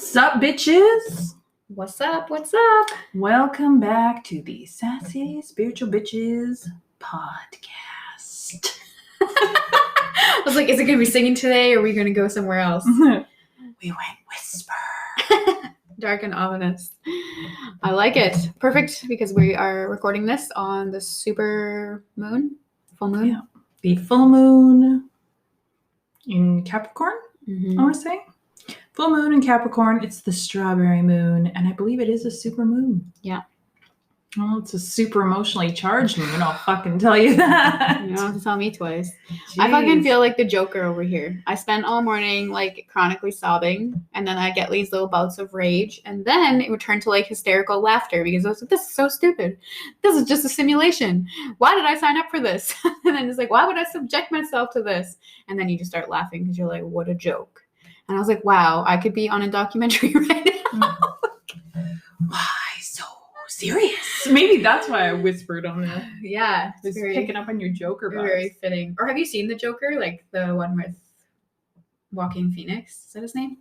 What's up, bitches? What's up? What's up? Welcome back to the Sassy Spiritual Bitches podcast. I was like, is it going to be singing today or are we going to go somewhere else? We went whisper. Dark and ominous. I like it. Perfect, because we are recording this on the full moon. Yeah. The full moon in Capricorn, I want to say. Full moon in Capricorn. It's the strawberry moon, and I believe it is a super moon. Yeah. Well, it's a super emotionally charged moon, I'll fucking tell you that. You don't have to tell me twice. Jeez. I fucking feel like the Joker over here. I spent all morning like chronically sobbing, and then I get these little bouts of rage, and then it would turn to like hysterical laughter because I was like, this is so stupid. This is just a simulation. Why did I sign up for this? And then it's like, why would I subject myself to this? And then you just start laughing because you're like, what a joke. And I was like, wow, I could be on a documentary right now. Why so serious? Maybe that's why I whispered on there. Yeah. It's picking up on your Joker vibes. Very fitting. Or have you seen the Joker? Like the one with Joaquin Phoenix? Is that his name?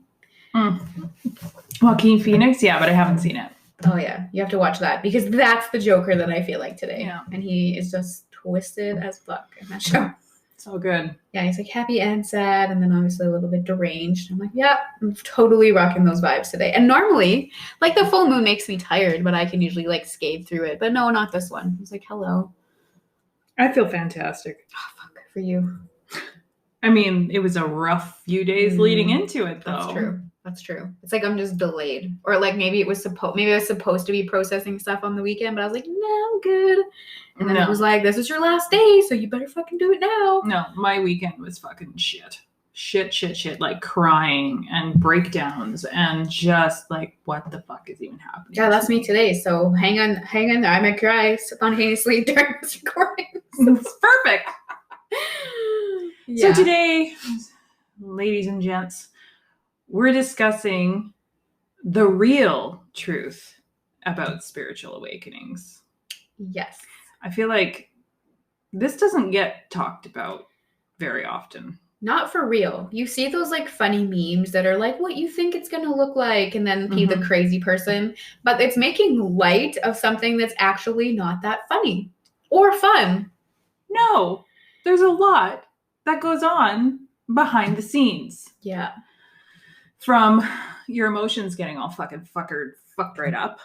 Joaquin Phoenix? Yeah, but I haven't seen it. Oh, yeah. You have to watch that because that's the Joker that I feel like today. Yeah. And he is just twisted as fuck in that show. So good. Yeah, he's like happy and sad, and then obviously a little bit deranged. I'm like, yeah, I'm totally rocking those vibes today. And normally, like the full moon makes me tired, but I can usually like skate through it. But no, not this one. It's like, hello. I feel fantastic. Oh, fuck, for you. I mean, it was a rough few days leading into it, though. That's true. That's true. It's like I'm just delayed, or like maybe I was supposed to be processing stuff on the weekend, but I was like, no, I'm good. And then it was like, this is your last day, so you better fucking do it now. No, my weekend was fucking shit. Shit. Like crying and breakdowns and just like, what the fuck is even happening? Yeah, that's me today. So hang on there. I might cry spontaneously during this recording. It's perfect. Yeah. So today, ladies and gents, we're discussing the real truth about spiritual awakenings. Yes. I feel like this doesn't get talked about very often. Not for real. You see those like funny memes that are like, what you think it's going to look like, and then be the crazy person. But it's making light of something that's actually not that funny or fun. No, there's a lot that goes on behind the scenes. Yeah. From your emotions getting all fucked right up,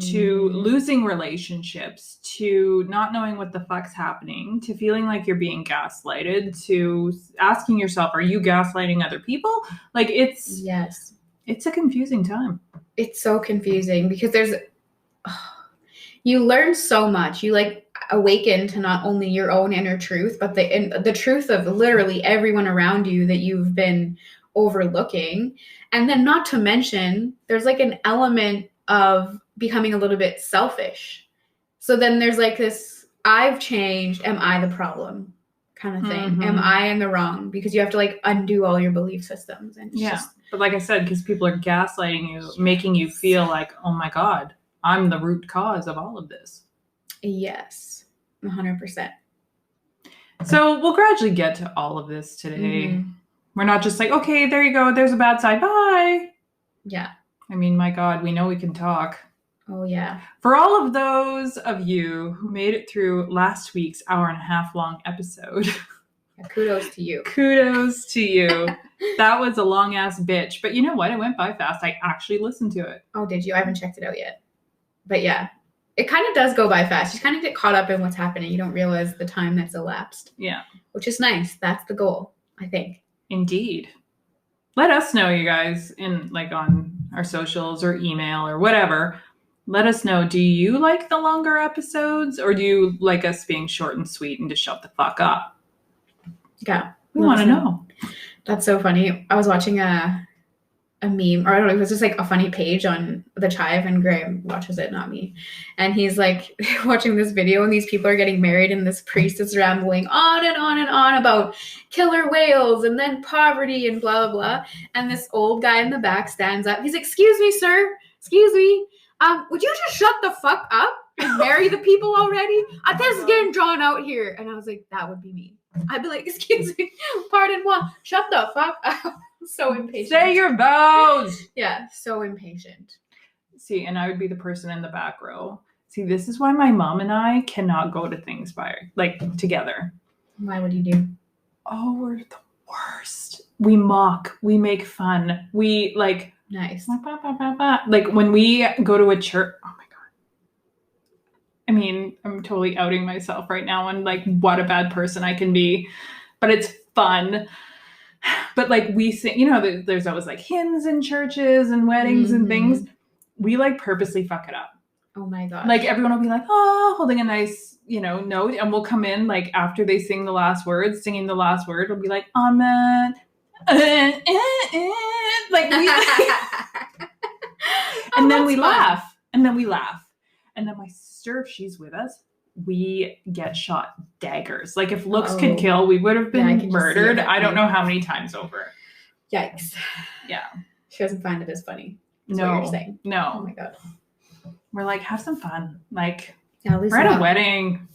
to losing relationships, to not knowing what the fuck's happening, to feeling like you're being gaslighted, to asking yourself, are you gaslighting other people? Like it's a confusing time. It's so confusing because you learn so much. You like awaken to not only your own inner truth, but the truth of literally everyone around you that you've been overlooking. And then not to mention, there's like an element of becoming a little bit selfish. So then there's like this, I've changed, am I the problem kind of thing? Am I in the wrong? Because you have to like undo all your belief systems. And but like I said, because people are gaslighting you, making you feel like, oh my God, I'm the root cause of all of this. Yes, 100%. So we'll gradually get to all of this today. We're not just like, okay, there you go. There's a bad side. Bye. Yeah. I mean, my God, we know we can talk. Oh, yeah. For all of those of you who made it through last week's 1.5 hour long episode. Yeah, kudos to you. Kudos to you. That was a long ass bitch. But you know what? It went by fast. I actually listened to it. Oh, did you? I haven't checked it out yet. But yeah, it kind of does go by fast. You kind of get caught up in what's happening. You don't realize the time that's elapsed. Yeah. Which is nice. That's the goal, I think. Indeed. Let us know, you guys, in like on our socials or email or whatever. Let us know. Do you like the longer episodes, or do you like us being short and sweet and just shut the fuck up? Yeah. We want to know. That's so funny. I was watching a meme, or I don't know, it was just like a funny page on the Chive, and Graham watches it, not me. And he's like watching this video, and these people are getting married, and this priest is rambling on and on and on about killer whales and then poverty and blah, blah, blah. And this old guy in the back stands up. He's like, excuse me, sir. Excuse me. Would you just shut the fuck up and marry the people already? This is getting drawn out here. And I was like, that would be me. I'd be like, excuse me, pardon moi, shut the fuck up. So impatient. Say your vows. Yeah, so impatient. See, and I would be the person in the back row. See, this is why my mom and I cannot go to things together. Why would you do? Oh, we're the worst. We mock. We make fun. We like nice. Like when we go to a church. Oh my god. I mean, I'm totally outing myself right now and like what a bad person I can be, but it's fun. But like we sing, there's always like hymns in churches and weddings and things. We like purposely fuck it up. Oh my god. Like everyone will be like, oh, holding a nice, note. And we'll come in like after they singing the last word, we'll be like, amen. Like we and then we laugh. And then my sister, if she's with us, we get shot daggers. Like if looks could kill, we would have been murdered. I don't know how many times over. Yikes. Yeah. She doesn't find it as funny. That's No. what you're saying. No. Oh my god. We're like, have some fun. Like, we're at a wedding.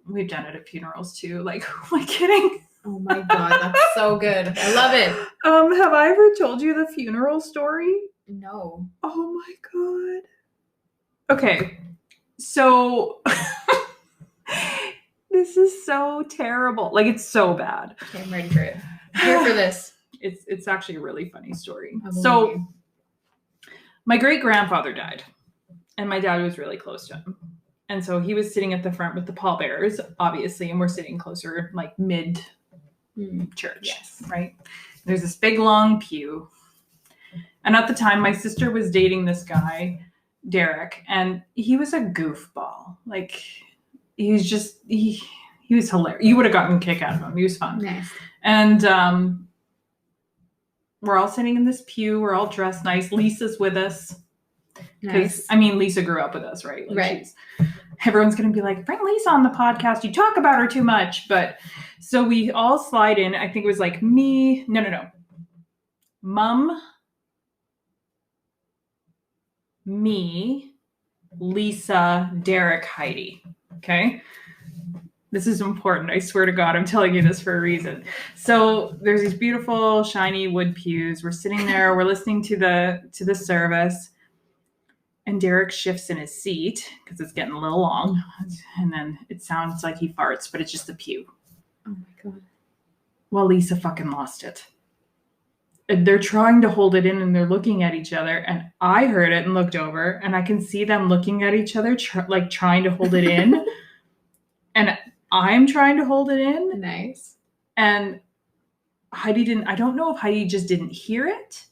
We've done it at funerals too. Like, who am I kidding? Oh my god, that's so good. I love it. Have I ever told you the funeral story? No. Oh my god. Okay. So this is so terrible. Like it's so bad. Okay, I'm ready for it. I'm here for this. It's actually a really funny story. So my great grandfather died. And my dad was really close to him. And so he was sitting at the front with the pallbearers, obviously, and we're sitting closer, like mid church, yes. Right? There's this big long pew. And at the time, my sister was dating this guy, Derek, and he was a goofball. Like, he was just, he was hilarious. You would have gotten a kick out of him. He was fun. Nice. And we're all sitting in this pew. We're all dressed nice. Lisa's with us. Because, I mean, Lisa grew up with us, right? Like right. Everyone's going to be like, bring Lisa on the podcast. You talk about her too much. But so we all slide in. I think it was like me. No. Mom, me, Lisa, Derek, Heidi. Okay? This is important. I swear to God, I'm telling you this for a reason. So there's these beautiful, shiny wood pews. We're sitting there. We're listening to the service. And Derek shifts in his seat because it's getting a little long. And then it sounds like he farts, but it's just the pew. Oh my God. Well, Lisa fucking lost it. And they're trying to hold it in and they're looking at each other. And I heard it and looked over and I can see them looking at each other, trying to hold it in. And I'm trying to hold it in. Nice. And Heidi I don't know if Heidi just didn't hear it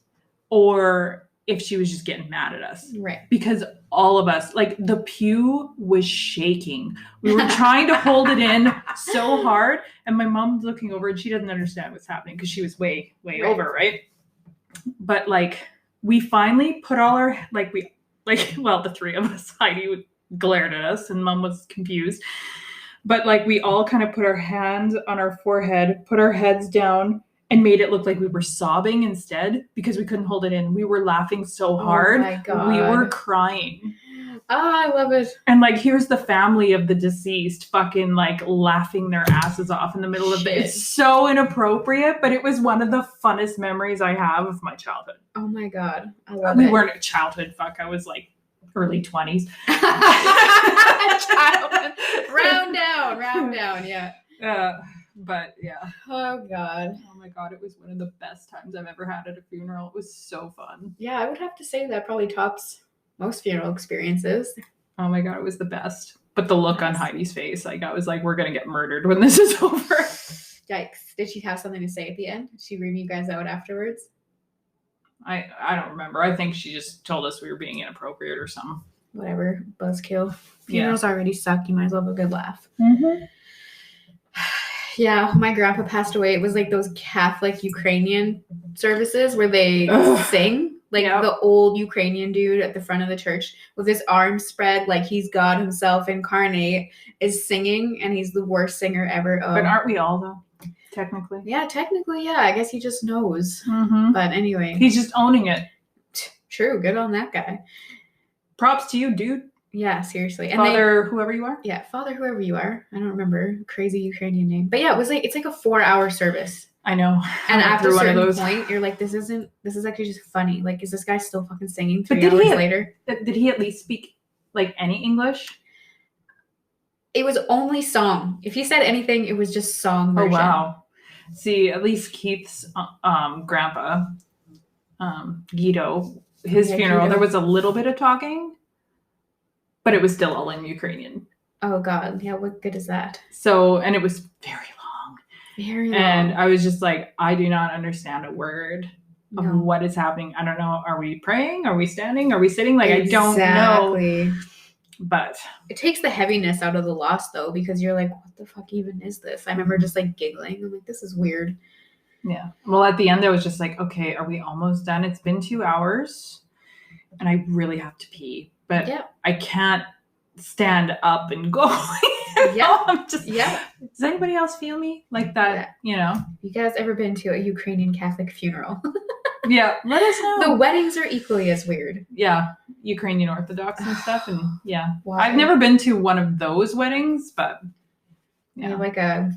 or if she was just getting mad at us. Right. Because all of us, like the pew was shaking. We were trying to hold it in so hard. And my mom's looking over and she doesn't understand what's happening because she was way right. over, right? But like, we finally put all our, the three of us, Heidi glared at us and mom was confused. But like, we all kind of put our hands on our forehead, put our heads down, and made it look like we were sobbing instead because we couldn't hold it in. We were laughing so hard. Oh my God. We were crying. Oh, I love it. And like, here's the family of the deceased fucking like laughing their asses off in the middle of it. It's so inappropriate, but it was one of the funnest memories I have of my childhood. Oh my God. I love it. We weren't childhood. Fuck. I was like early 20s. Childhood. Round down. Yeah. But yeah. Oh God. Oh my God. It was one of the best times I've ever had at a funeral. It was so fun. Yeah, I would have to say that probably tops most funeral experiences. Oh my God. It was the best. But the look on Heidi's face, like I was like, we're going to get murdered when this is over. Yikes. Did she have something to say at the end? Did she ream you guys out afterwards? I don't remember. I think she just told us we were being inappropriate or something. Whatever. Buzzkill. Funerals already suck. You might as well have a good laugh. Mm-hmm. Yeah, my grandpa passed away. It was like those Catholic Ukrainian services where they sing. Like the old Ukrainian dude at the front of the church with his arms spread like he's God himself incarnate is singing, and he's the worst singer ever. But aren't we all, though? Technically. Yeah, I guess he just knows. Mm-hmm. But anyway. He's just owning it. True. Good on that guy. Props to you, dude. Yeah, seriously. And Father, whoever you are? Yeah, Father, whoever you are. I don't remember. Crazy Ukrainian name. But yeah, it's like a 4-hour service. I know. And I went after through a one of certain those. point, you're like, this is actually just funny. Like, is this guy still fucking singing But 3 did hours he- later? Did he at least speak like any English? It was only song. If he said anything, it was just song Oh version. wow. See, at least Keith's grandpa, Guido, his funeral, Guido. there was a little bit of talking, but it was still all in Ukrainian. Oh God, yeah, what good is that? So, and it was very long. Very long. And I was just like, I do not understand a word of No. what is happening. I don't know. Are we praying? Are we standing? Are we sitting? Like, I don't know. But it takes the heaviness out of the loss though, because you're like, what the fuck even is this? I remember just like giggling. I'm like, this is weird. Yeah. Well, at the end, I was just like, okay, are we almost done? It's been 2 hours and I really have to pee, but I can't stand up and go. I'm just, does anybody else feel me like that? You know, you guys ever been to a Ukrainian Catholic funeral? Yeah, let us know. The weddings are equally as weird. Yeah, Ukrainian Orthodox and stuff, and yeah, I've never been to one of those weddings, but I have like a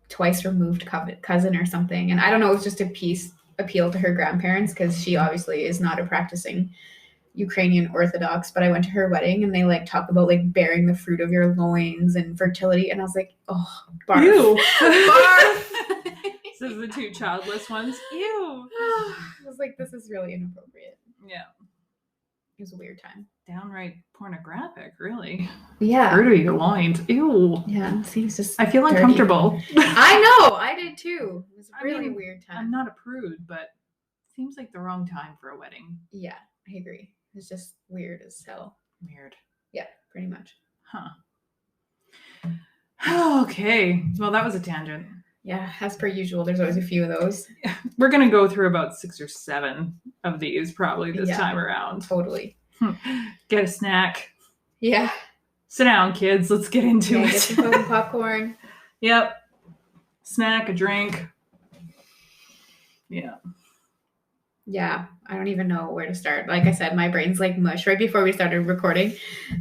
twice removed cousin or something, and I don't know, it was just a appeal to her grandparents because she obviously is not a practicing Ukrainian Orthodox, but I went to her wedding and they like talk about like bearing the fruit of your loins and fertility, and I was like, oh, barf. Ew. Barf. This is the 2 childless ones. Ew. I was like, this is really inappropriate. Yeah. It was a weird time. Downright pornographic, really. Yeah. Fruit of your loins. Ew. Yeah. It seems just I feel uncomfortable. I know. I did too. It was a really weird time. I'm not a prude, but it seems like the wrong time for a wedding. Yeah, I agree. It's just weird as hell. Weird. Yeah, pretty much. Huh. Okay. Well, that was a tangent. Yeah, as per usual, there's always a few of those. We're going to go through about 6 or 7 of these probably this time around. Totally. Get a snack. Yeah. Sit down, kids. Let's get into it. Get some popcorn. Yep. Snack, a drink. Yeah. Yeah, I don't even know where to start. Like I said, my brain's like mush. Right before we started recording,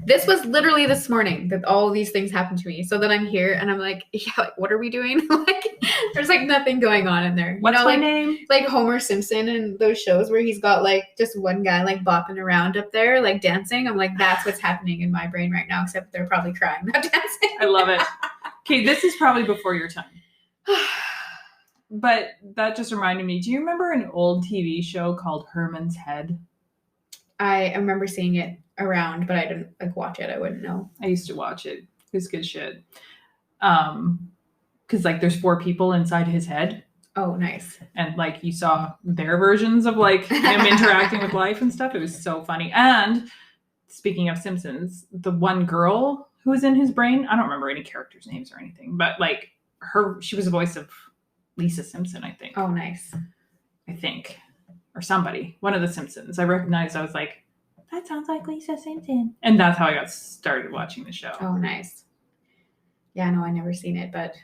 this was literally this morning that all these things happened to me. So then I'm here and I'm like, yeah, like, what are we doing? Like, there's like nothing going on in there. What's my like, name? Like Homer Simpson and those shows where he's got like just one guy like bopping around up there, like dancing. I'm like, that's what's happening in my brain right now, except they're probably crying, not dancing. I love it. Okay, this is probably before your time. But that just reminded me, do you remember an old TV show called Herman's Head? I remember seeing it around, but I didn't like watch it. I wouldn't know. I used to watch it. It was good shit. Because like there's 4 people inside his head. Oh, nice. And like you saw their versions of like him interacting with life and stuff. It was so funny. And speaking of Simpsons, the one girl who was in his brain, I don't remember any characters' names or anything, but like she was the voice of Lisa Simpson, I think. Oh, nice. I think. Or somebody. One of the Simpsons. I recognized, I was like, that sounds like Lisa Simpson. And that's how I got started watching the show. Oh, nice. Yeah, no, I never seen it, but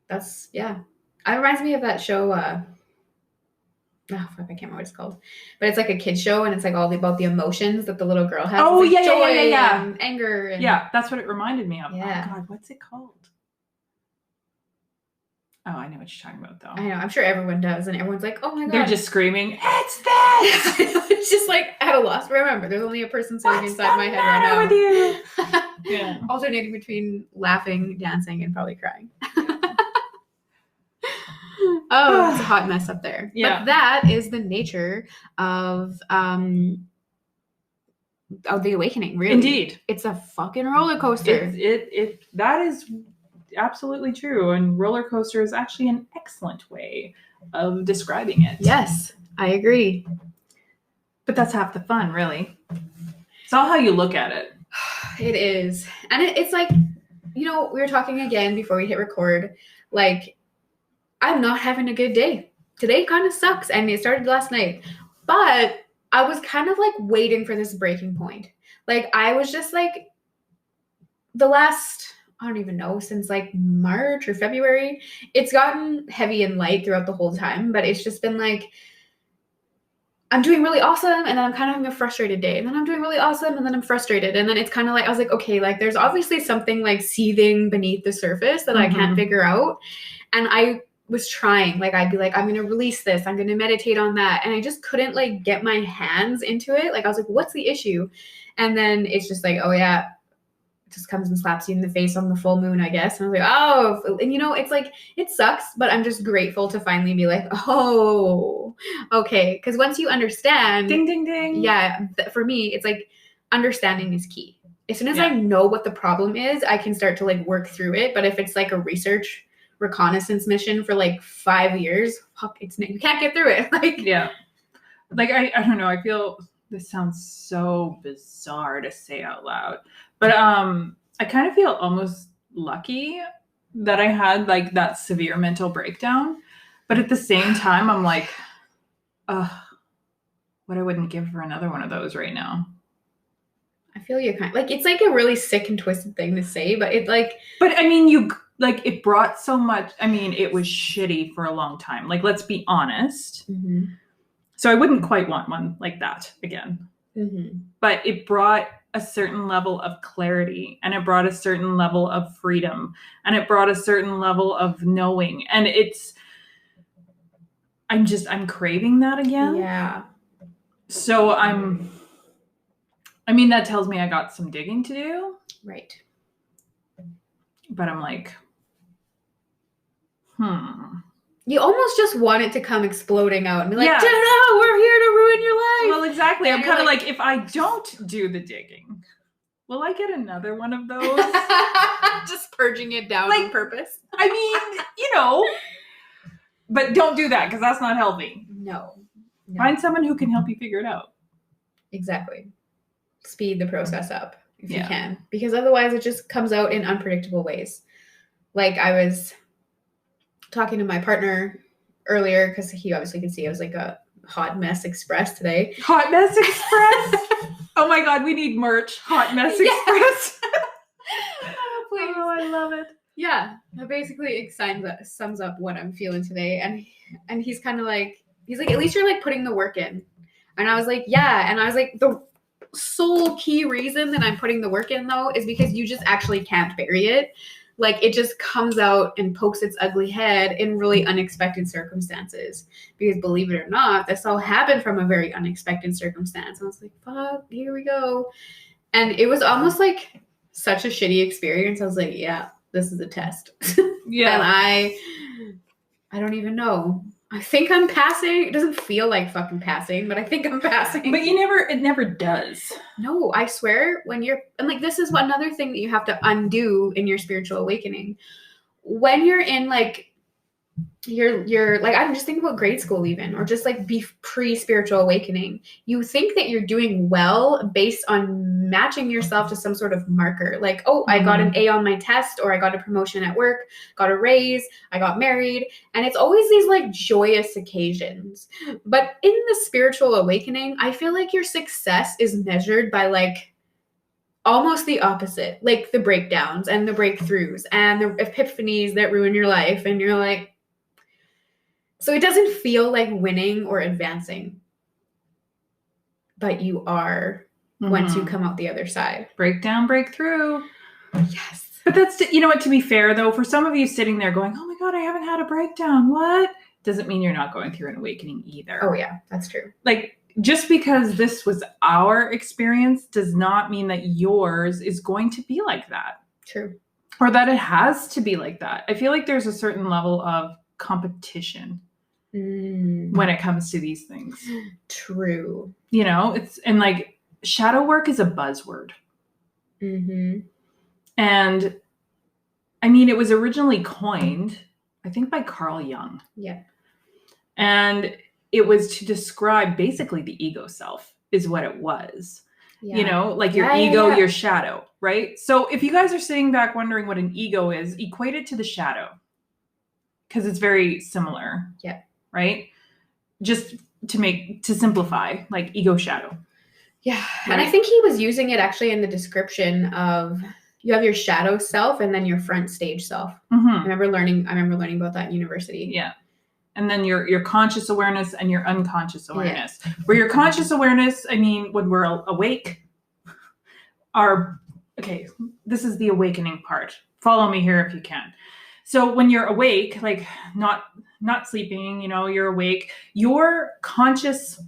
that's, yeah. It reminds me of that show, oh, fuck, I can't remember what it's called. But it's like a kid's show, and it's like all about the emotions that the little girl has. Oh, like yeah, joy yeah. And anger. And... Yeah, that's what it reminded me of. Yeah. Oh, God, what's it called? Oh, I know what you're talking about, though. I know. I'm sure everyone does, and everyone's like, "Oh my God!" They're just screaming, "It's this!" It's just like at a loss. Remember, there's only a person sitting inside my head right now. What's the matter with you? Yeah. Alternating between laughing, dancing, and probably crying. Oh, it's a hot mess up there. Yeah. But that is the nature of the awakening. Really, Indeed, it's a fucking roller coaster. That is absolutely true, and roller coaster is actually an excellent way of describing it. Yes, I agree. But that's half the fun, really. It's all how you look at it. It is. And it's like, we were talking again before we hit record, like, I'm not having a good day. Today kind of sucks, and it started last night. But I was kind of like waiting for this breaking point. Like, I was just like, the last... I don't even know, since like March or February, it's gotten heavy and light throughout the whole time, but it's just been like, I'm doing really awesome, and then I'm kind of having a frustrated day, and then I'm doing really awesome, and then I'm frustrated, and then it's kind of like, I was like, okay, like there's obviously something like seething beneath the surface that I can't figure out, and I was trying. Like, I'd be like, I'm going to release this. I'm going to meditate on that. And I just couldn't like get my hands into it. Like, I was like, what's the issue? And then it's just like, oh yeah, it just comes and slaps you in the face on the full moon, I guess. And I was like, oh, and you know, it's like, it sucks, but I'm just grateful to finally be like, oh, okay. Because once you understand, Ding, ding, ding. yeah, for me, it's like understanding is key. As soon as I know what the problem is, I can start to like work through it. But if it's like a research reconnaissance mission for like 5 years, fuck, you can't get through it. Like, yeah. Like, I don't know. I feel this sounds so bizarre to say out loud, but I kind of feel almost lucky that I had like that severe mental breakdown. But at the same time, I'm like, what I wouldn't give for another one of those right now. I feel you kind of, like, it's like a really sick and twisted thing to say, but it like, but I mean, it brought so much. I mean, it was shitty for a long time. Like, let's be honest. Mm-hmm. So I wouldn't quite want one like that again. Mm-hmm. But it brought a certain level of clarity, and it brought a certain level of freedom, and it brought a certain level of knowing. And I'm craving that again. Yeah. So I mean, that tells me I got some digging to do. Right. But I'm like, You almost just want it to come exploding out and be like, yeah. Ta-da, we're here to ruin your life. Well, exactly. I'm kind of like, if I don't do the digging, will I get another one of those? Just purging it down on purpose. I mean, you know, but don't do that because that's not healthy. No. Find someone who can help you figure it out. Exactly. Speed the process up if you can, because otherwise it just comes out in unpredictable ways. Like, I was talking to my partner earlier because he obviously could see I was like a hot mess express today. Hot mess express. Oh my God, we need merch. Hot mess express. Oh, please. Oh, I love it. Yeah, that basically sums up what I'm feeling today. And he's kind of like, he's like, at least you're like putting the work in. And I was like, yeah. And I was like, the sole key reason that I'm putting the work in though is because you just actually can't bury it. Like, it just comes out and pokes its ugly head in really unexpected circumstances. Because believe it or not, this all happened from a very unexpected circumstance. And I was like, fuck, here we go. And it was almost like such a shitty experience. I was like, yeah, this is a test. Yeah. And I don't even know. I think I'm passing. It doesn't feel like fucking passing, but I think I'm passing. But it never does. No, I swear, and like, this is another thing that you have to undo in your spiritual awakening. When you're in like, you're like, I'm just thinking about grade school even, or just like pre-spiritual awakening. You think that you're doing well based on matching yourself to some sort of marker. Like, oh, I got an A on my test, or I got a promotion at work, got a raise, I got married. And it's always these like joyous occasions. But in the spiritual awakening, I feel like your success is measured by like almost the opposite, like the breakdowns and the breakthroughs and the epiphanies that ruin your life. And you're like, so it doesn't feel like winning or advancing, but you are once you come out the other side. Breakdown, breakthrough. Yes. But that's, you know what, to be fair though, for some of you sitting there going, oh my God, I haven't had a breakdown. What? Doesn't mean you're not going through an awakening either. Oh yeah, that's true. Like, just because this was our experience does not mean that yours is going to be like that. True. Or that it has to be like that. I feel like there's a certain level of competition when it comes to these things. True. You know, and like, shadow work is a buzzword. Mm-hmm. And I mean, it was originally coined, I think, by Carl Jung. Yeah. And it was to describe basically the ego self is what it was. Yeah. You know, like your ego, your shadow, right? So if you guys are sitting back wondering what an ego is, equate it to the shadow. Because it's very similar. Yeah. Right? Just to simplify, like ego shadow. Yeah. Right? And I think he was using it actually in the description of, you have your shadow self and then your front stage self. Mm-hmm. I remember learning about that in university. Yeah. And then your conscious awareness and your unconscious awareness. Yeah. Where your conscious awareness, I mean, when we're awake, this is the awakening part. Follow me here if you can. So when you're awake, like not sleeping, you're awake, your conscious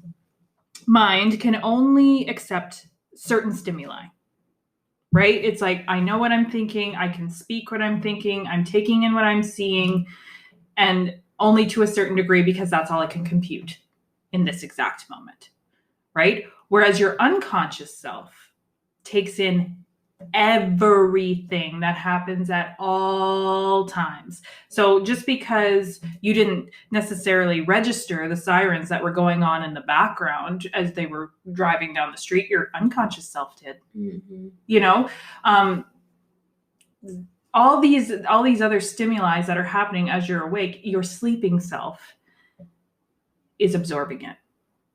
mind can only accept certain stimuli, right? It's like, I know what I'm thinking. I can speak what I'm thinking. I'm taking in what I'm seeing, and only to a certain degree, because that's all I can compute in this exact moment, right? Whereas your unconscious self takes in everything that happens at all times. So just because you didn't necessarily register the sirens that were going on in the background as they were driving down the street, your unconscious self did. All these other stimuli that are happening as you're awake, your sleeping self is absorbing it.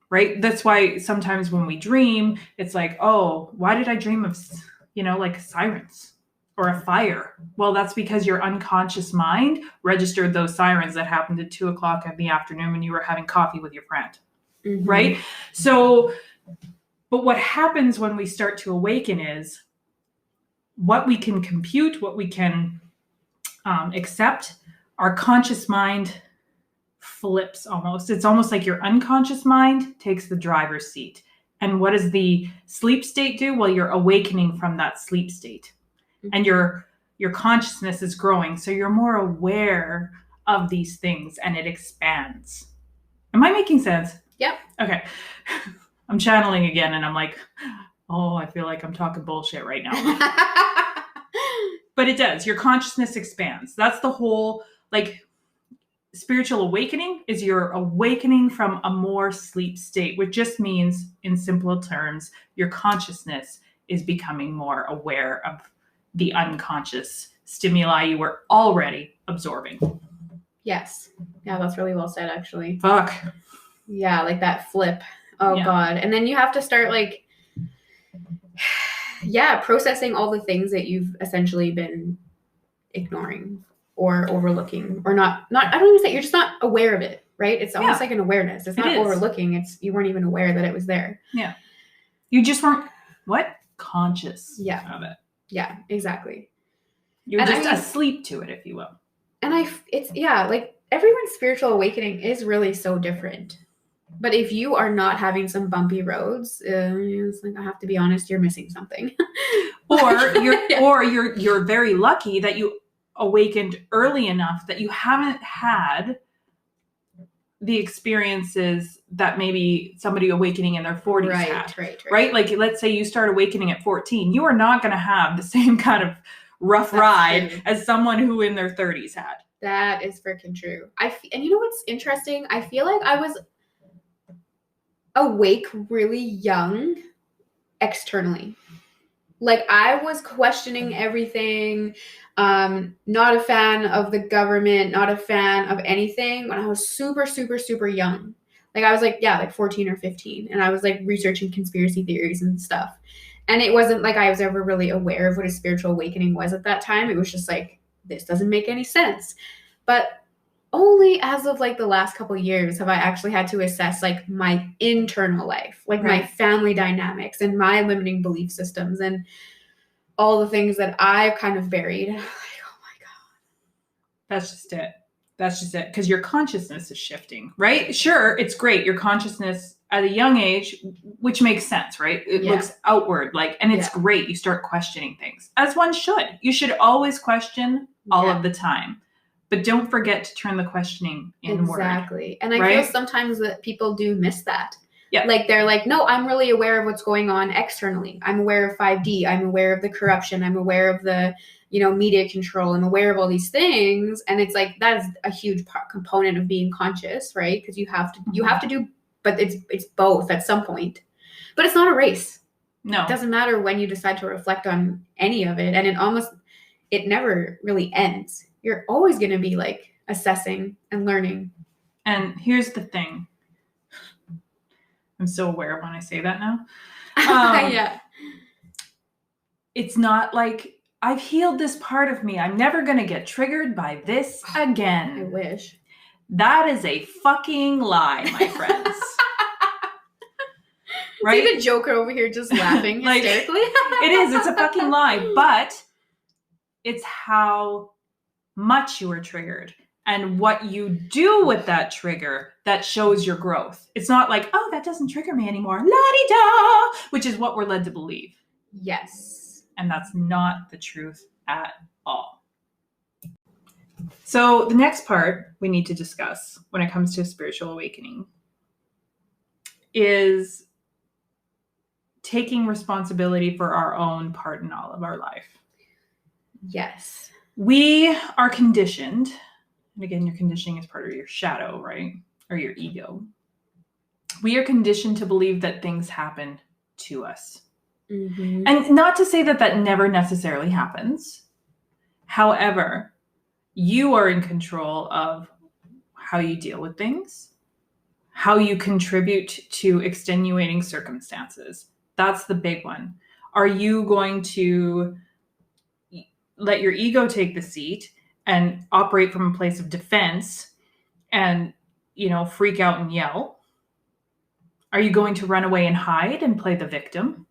Right? That's why sometimes when we dream, it's like, oh, why did I dream of, like sirens or a fire? Well, that's because your unconscious mind registered those sirens that happened at 2:00 in the afternoon when you were having coffee with your friend. Right? So, but what happens when we start to awaken is what we can compute, what we can accept, our conscious mind flips almost. It's almost like your unconscious mind takes the driver's seat. And what does the sleep state do? Well, you're awakening from that sleep state, and your consciousness is growing. So you're more aware of these things, and it expands. Am I making sense? Yep. Okay. I'm channeling again, and I'm like, oh, I feel like I'm talking bullshit right now. But it does. Your consciousness expands. That's the whole, like, spiritual awakening is you're awakening from a more sleep state, which just means, in simple terms, your consciousness is becoming more aware of the unconscious stimuli you were already absorbing. Yes. Yeah, that's really well said, actually. Fuck. Yeah, like that flip. Oh, yeah. God. And then you have to start, like, processing all the things that you've essentially been ignoring or overlooking, or not I don't even say, you're just not aware of it, right? It's almost like an awareness. It's not overlooking. It's, you weren't even aware that it was there. Yeah. You just weren't conscious of it. Yeah, exactly. You're just asleep to it, if you will. And like everyone's spiritual awakening is really so different. But if you are not having some bumpy roads, it's like, I have to be honest, you're missing something. or you're very lucky that you awakened early enough that you haven't had the experiences that maybe somebody awakening in their 40s had. Right? Like, let's say you start awakening at 14. You are not going to have the same kind of rough ride as someone who in their 30s had. That is freaking true. And you know what's interesting? I feel like I was awake really young externally. Like, I was questioning everything, not a fan of the government, not a fan of anything when I was super, super, super young. Like, I was like 14 or 15, and I was like researching conspiracy theories and stuff. And it wasn't like I was ever really aware of what a spiritual awakening was at that time. It was just like, this doesn't make any sense. But only as of like the last couple of years have I actually had to assess like my internal life, like my family dynamics and my limiting belief systems and all the things that I've kind of buried. Like, oh my God. That's just it. Because your consciousness is shifting, right? Sure, it's great. Your consciousness at a young age, which makes sense, right? It looks outward, and it's great. You start questioning things, as one should. You should always question all of the time. But don't forget to turn the questioning inward. Exactly. And I feel sometimes that people do miss that. Yeah. Like, they're like, no, I'm really aware of what's going on externally. I'm aware of 5D. I'm aware of the corruption. I'm aware of the, media control. I'm aware of all these things. And it's like, that is a huge component of being conscious, right? Because you have to do, but it's both at some point. But it's not a race. No. It doesn't matter when you decide to reflect on any of it. And it never really ends. You're always going to be like assessing and learning. And here's the thing. I'm so aware when I say that now. Yeah. It's not like I've healed this part of me. I'm never going to get triggered by this again. I wish. That is a fucking lie, my friends. Right? See the Joker over here just laughing hysterically? It is. It's a fucking lie. But it's how much you are triggered and what you do with that trigger that shows your growth. It's not like, oh, that doesn't trigger me anymore, la-di-da, which is what we're led to believe. Yes. And that's not the truth at all. So the next part we need to discuss when it comes to spiritual awakening is taking responsibility for our own part in all of our life. Yes. We are conditioned, and again, your conditioning is part of your shadow, right? Or your ego. We are conditioned to believe that things happen to us. Mm-hmm. And not to say that that never necessarily happens. However, you are in control of how you deal with things, how you contribute to extenuating circumstances. That's the big one. Are you going to let your ego take the seat and operate from a place of defense and, freak out and yell? Are you going to run away and hide and play the victim?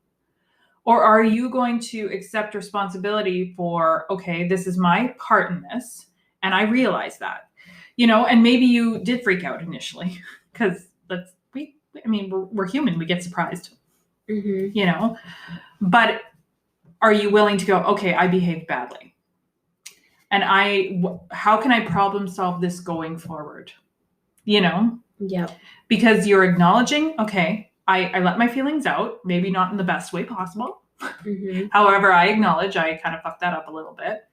Or are you going to accept responsibility for, okay, this is my part in this, and I realize that, and maybe you did freak out initially because we're human, we get surprised, Mm-hmm. But are you willing to go, okay, I behaved badly, and how can I problem solve this going forward? Yep. Because you're acknowledging, okay, I let my feelings out, maybe not in the best way possible. Mm-hmm. However, I acknowledge I kind of fucked that up a little bit,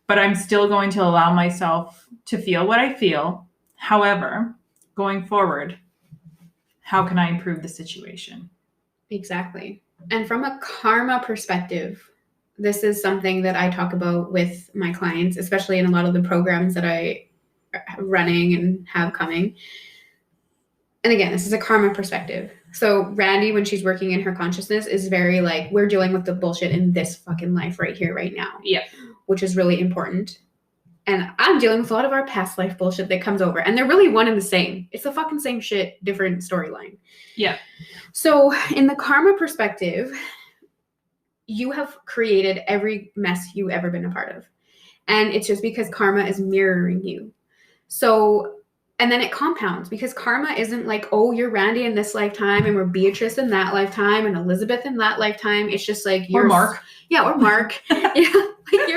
but I'm still going to allow myself to feel what I feel. However, going forward, how can I improve the situation? Exactly. And from a karma perspective, this is something that I talk about with my clients, especially in a lot of the programs that I are running and have coming. And again, this is a karma perspective. So Randy, when she's working in her consciousness, is very like, we're dealing with the bullshit in this fucking life right here, right now. Yeah. Which is really important. And I'm dealing with a lot of our past life bullshit that comes over. And they're really one and the same. It's the fucking same shit, different storyline. Yeah. So in the karma perspective, you have created every mess you've ever been a part of. And it's just because karma is mirroring you. So, and then it compounds because karma isn't like, oh, you're Randy in this lifetime and we're Beatrice in that lifetime and Elizabeth in that lifetime. It's just like you're Mark. Yeah, or Mark. Yeah, like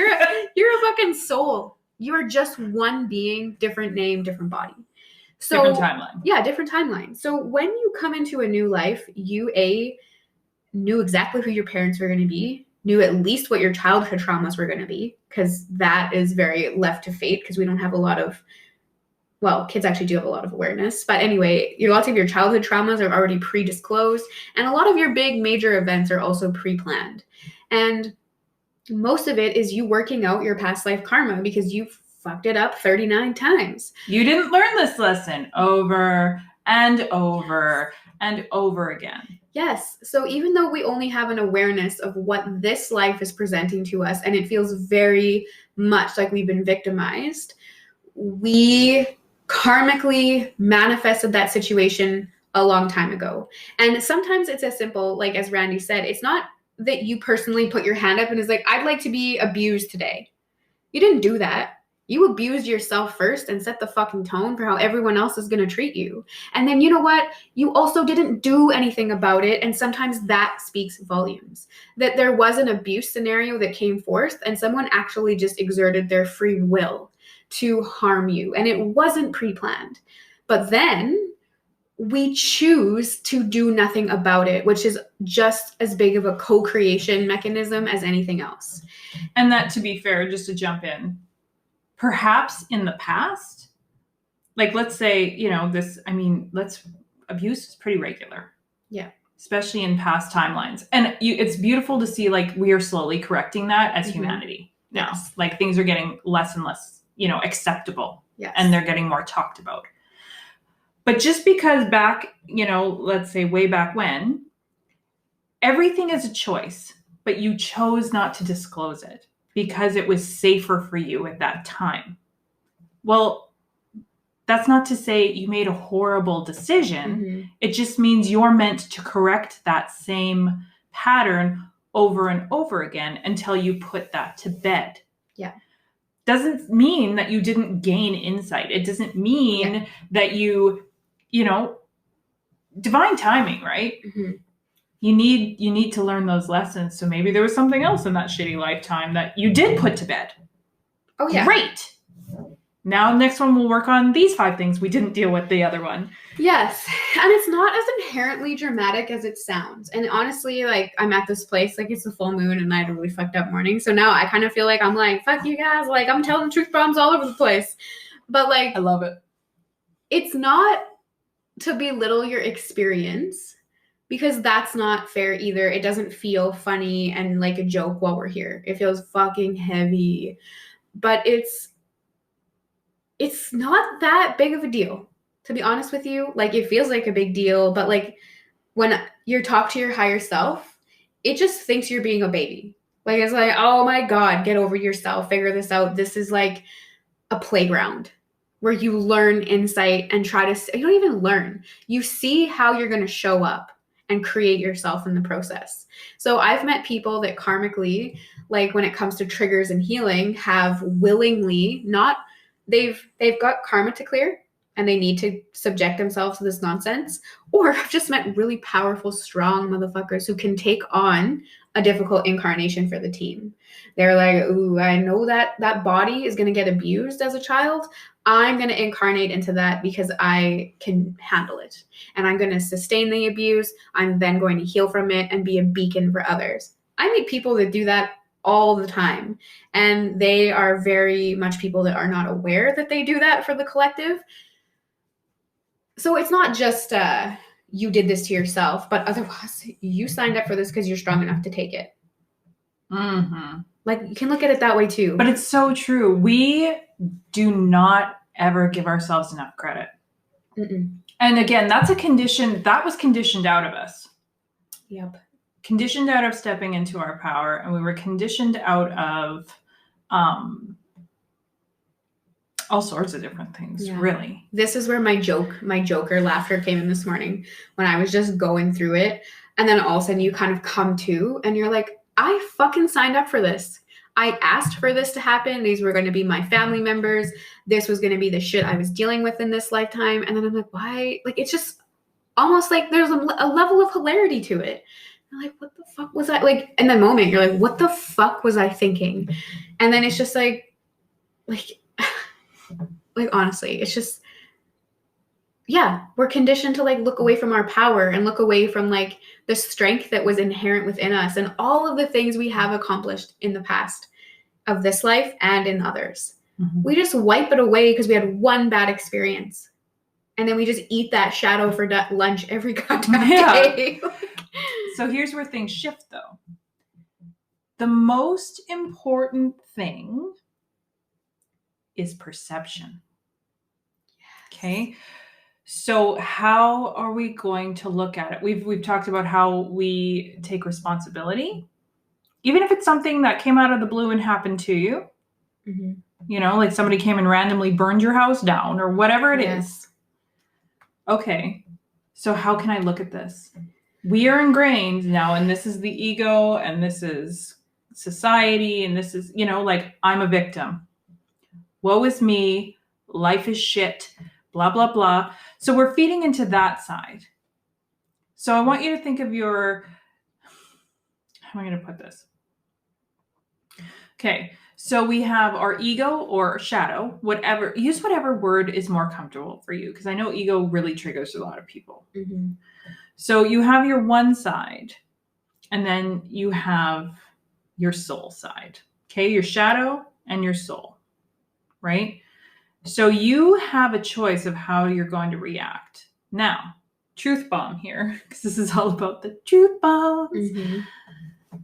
you're a fucking soul. You are just one being, different name, different body. So different timeline. Yeah, different timeline. So when you come into a new life, you knew exactly who your parents were going to be, knew at least what your childhood traumas were going to be, because that is very left to fate because we don't have a lot of, well, kids actually do have a lot of awareness. But anyway, lots of your childhood traumas are already pre-disclosed, and a lot of your big major events are also pre-planned. And most of it is you working out your past life karma because you fucked it up 39 times. You didn't learn this lesson over and over and over again. Yes. So even though we only have an awareness of what this life is presenting to us, and it feels very much like we've been victimized, we karmically manifested that situation a long time ago. And sometimes it's as simple, like as Randy said, it's not that you personally put your hand up and is like, I'd like to be abused today. You didn't do that. You abused yourself first and set the fucking tone for how everyone else is going to treat you. And then you know what? You also didn't do anything about it. And sometimes that speaks volumes. That there was an abuse scenario that came forth and someone actually just exerted their free will to harm you. And it wasn't pre-planned. But then we choose to do nothing about it, which is just as big of a co-creation mechanism as anything else. And that, to be fair, just to jump in, perhaps in the past, like let's say, abuse is pretty regular. Yeah. Especially in past timelines. And it's beautiful to see like we are slowly correcting that as humanity now. Yes. Like things are getting less and less, acceptable. Yes. And they're getting more talked about. But just because back, let's say way back when, everything is a choice, but you chose not to disclose it because it was safer for you at that time. Well, that's not to say you made a horrible decision. Mm-hmm. It just means you're meant to correct that same pattern over and over again until you put that to bed. Yeah. doesn't mean that you didn't gain insight. It doesn't mean that you know, divine timing, right? Mm-hmm. You need to learn those lessons. So maybe there was something else in that shitty lifetime that you did put to bed. Oh yeah. Great. Now next one we'll work on these 5 things we didn't deal with the other one. Yes. And it's not as inherently dramatic as it sounds. And honestly, like, I'm at this place, like, it's the full moon and I had a really fucked up morning. So now I kind of feel like I'm like, fuck you guys. Like, I'm telling truth bombs all over the place. But, like, I love it. It's not to belittle your experience, because that's not fair either. It doesn't feel funny and like a joke while we're here. It feels fucking heavy. But it's not that big of a deal, to be honest with you. Like, it feels like a big deal, but like when you talk to your higher self, it just thinks you're being a baby. Like, it's like, oh my God, get over yourself, figure this out. This is like a playground where you learn insight and try to, you don't even learn. You see how you're going to show up and create yourself in the process. So I've met people that karmically, like when it comes to triggers and healing, have willingly not, they've got karma to clear and they need to subject themselves to this nonsense. Or I've just met really powerful, strong motherfuckers who can take on a difficult incarnation for the team. They're like, ooh, I know that body is going to get abused as a child. I'm going to incarnate into that because I can handle it. And I'm going to sustain the abuse. I'm then going to heal from it and be a beacon for others. I meet people that do that all the time. And they are very much people that are not aware that they do that for the collective. So it's not just you did this to yourself, but otherwise you signed up for this because you're strong enough to take it. Mm-hmm. Like, you can look at it that way too. But it's so true. We do not ever give ourselves enough credit. Mm-mm. And again, that's a condition that was conditioned out of us. Yep. Conditioned out of stepping into our power. And we were conditioned out of all sorts of different things, really. This is where my joker laughter came in this morning, when I was just going through it. And then all of a sudden you kind of come to and you're like, I fucking signed up for this. I asked for this to happen. These were going to be my family members. This was going to be the shit I was dealing with in this lifetime. And then I'm like, why? Like, it's just almost like there's a level of hilarity to it. I'm like, what the fuck was I like in the moment? You're like, what the fuck was I thinking? And then it's just like honestly, it's just, yeah, we're conditioned to like look away from our power and look away from like the strength that was inherent within us and all of the things we have accomplished in the past of this life and in others. Mm-hmm. We just wipe it away because we had one bad experience. And then we just eat that shadow for lunch every goddamn day. So here's where things shift though. The most important thing is perception. Yes. Okay. So how are we going to look at it? We've talked about how we take responsibility, even if it's something that came out of the blue and happened to you. Mm-hmm. You know, like somebody came and randomly burned your house down or whatever it is. Okay, so how can I look at this? We are ingrained now, and this is the ego, and this is society, and this is, you know, like, I'm a victim. Woe is me. Life is shit. Blah, blah, blah. So we're feeding into that side. So I want you to think of your, how am I going to put this? Okay. So we have our ego or shadow, whatever, use whatever word is more comfortable for you. Because I know ego really triggers a lot of people. Mm-hmm. So you have your one side, and then you have your soul side. Okay. Your shadow and your soul, right? So you have a choice of how you're going to react. Now, truth bomb here, because this is all about the truth bombs. Mm-hmm.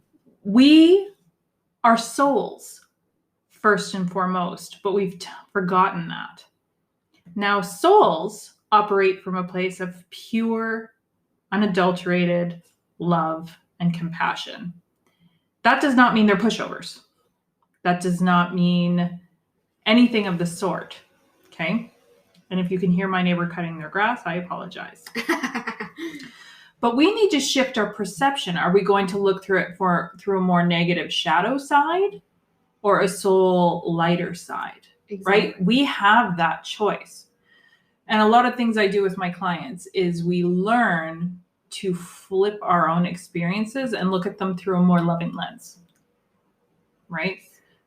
We are souls, first and foremost, but we've forgotten that. Now, souls operate from a place of pure, unadulterated love and compassion. That does not mean they're pushovers. That does not mean anything of the sort. Okay. And if you can hear my neighbor cutting their grass, I apologize. But we need to shift our perception. Are we going to look through it through a more negative shadow side? or a soul lighter side, right? We have that choice. And a lot of things I do with my clients is we learn to flip our own experiences and look at them through a more loving lens, right?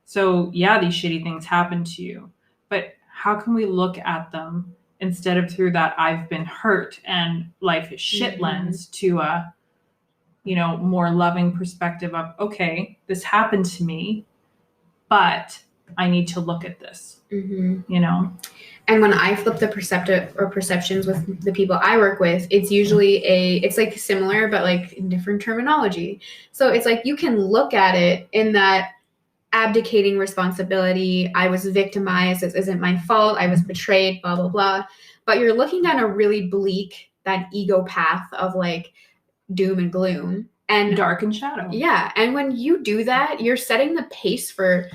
So yeah, these shitty things happen to you, but how can we look at them instead of through that I've been hurt and life is shit lens to a, more loving perspective of, okay, this happened to me, but I need to look at this, And when I flip the perceptions with the people I work with, it's usually it's like similar, but like in different terminology. So it's like you can look at it in that abdicating responsibility. I was victimized. This isn't my fault. I was betrayed, blah, blah, blah. But you're looking down a really bleak, that ego path of like doom and gloom. And dark and shadow. Yeah. And when you do that, you're setting the pace for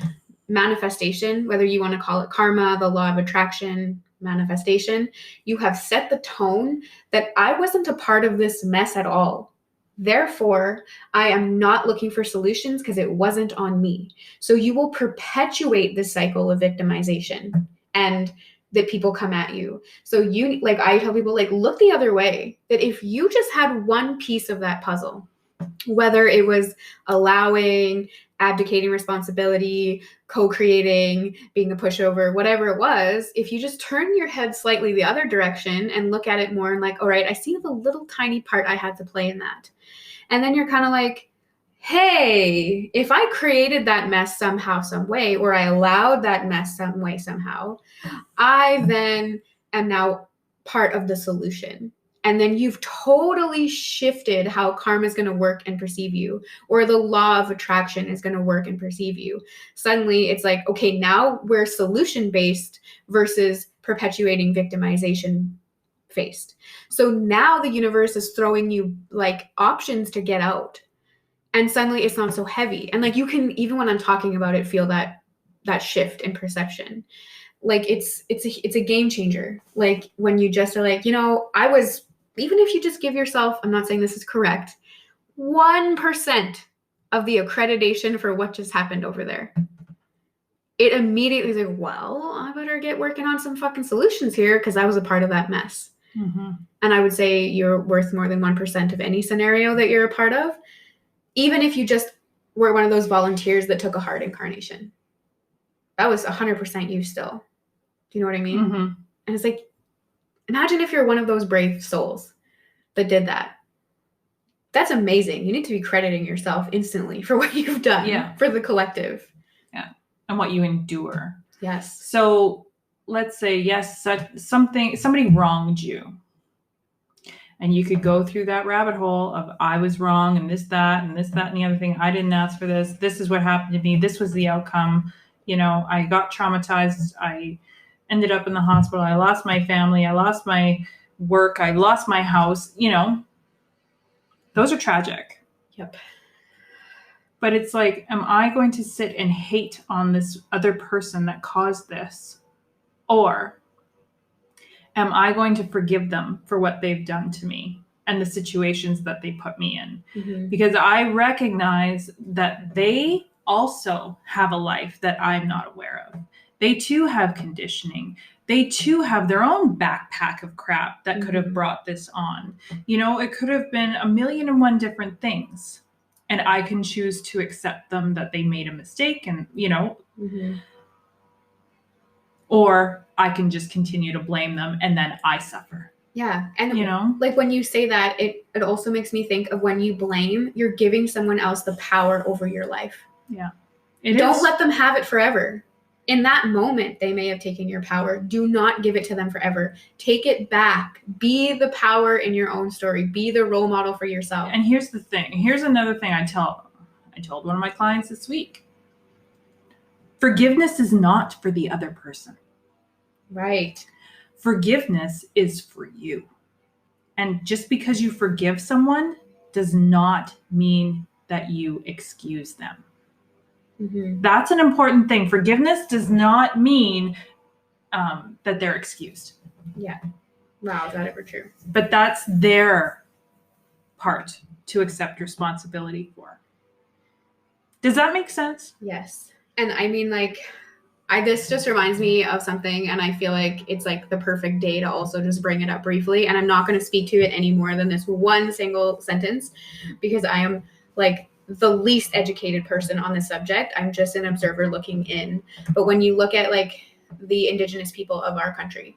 manifestation, whether you want to call it karma, the law of attraction, manifestation. You have set the tone that I wasn't a part of this mess at all. Therefore, I am not looking for solutions because it wasn't on me. So you will perpetuate this cycle of victimization and that people come at you. So I tell people, look the other way, that if you just had one piece of that puzzle, whether it was allowing, abdicating responsibility, co-creating, being a pushover, whatever it was, if you just turn your head slightly the other direction and look at it more and all right, I see the little tiny part I had to play in that. And then you're kind of like, hey, if I created that mess somehow, some way, or I allowed that mess some way, somehow, I then am now part of the solution. And then you've totally shifted how karma is going to work and perceive you, or the law of attraction is going to work and perceive you. Suddenly it's like, okay, now we're solution-based versus perpetuating victimization faced. So now the universe is throwing you options to get out. And suddenly it's not so heavy. And you can, even when I'm talking about it, feel that shift in perception. It's a game changer. When you just are even if you just give yourself, I'm not saying this is correct, 1% of the accreditation for what just happened over there, it immediately is like, well, I better get working on some fucking solutions here because I was a part of that mess. Mm-hmm. And I would say you're worth more than 1% of any scenario that you're a part of, even if you just were one of those volunteers that took a heart incarnation. That was 100% you still. Do you know what I mean? Mm-hmm. And it's like, imagine if you're one of those brave souls that did that. That's amazing. You need to be crediting yourself instantly for what you've done for the collective. Yeah. And what you endure. Yes. So let's say, yes, somebody wronged you. And you could go through that rabbit hole of I was wrong and this, that, and the other thing. I didn't ask for this. This is what happened to me. This was the outcome. I got traumatized. I ended up in the hospital. I lost my family. I lost my work. I lost my house. Those are tragic. Yep. But it's like, am I going to sit and hate on this other person that caused this? Or am I going to forgive them for what they've done to me and the situations that they put me in? Mm-hmm. Because I recognize that they also have a life that I'm not aware of. They too have conditioning. They too have their own backpack of crap that could have brought this on. It could have been 1,000,001 different things. And I can choose to accept them that they made a mistake and, or I can just continue to blame them and then I suffer. Yeah. And, when you say that, it also makes me think of when you blame, you're giving someone else the power over your life. Yeah. Don't let them have it forever. In that moment, they may have taken your power. Do not give it to them forever. Take it back. Be the power in your own story. Be the role model for yourself. And here's the thing. Here's another thing I told one of my clients this week. Forgiveness is not for the other person. Right. Forgiveness is for you. And just because you forgive someone does not mean that you excuse them. Mm-hmm. That's an important thing. Forgiveness does not mean that they're excused. Yeah. Wow, is that ever true? But that's their part to accept responsibility for. Does that make sense? Yes. And I mean, like, this just reminds me of something, and I feel like it's like the perfect day to also just bring it up briefly. And I'm not going to speak to it any more than this one single sentence, because I am like the least educated person on this subject. I'm just an observer looking in. But when you look at like the indigenous people of our country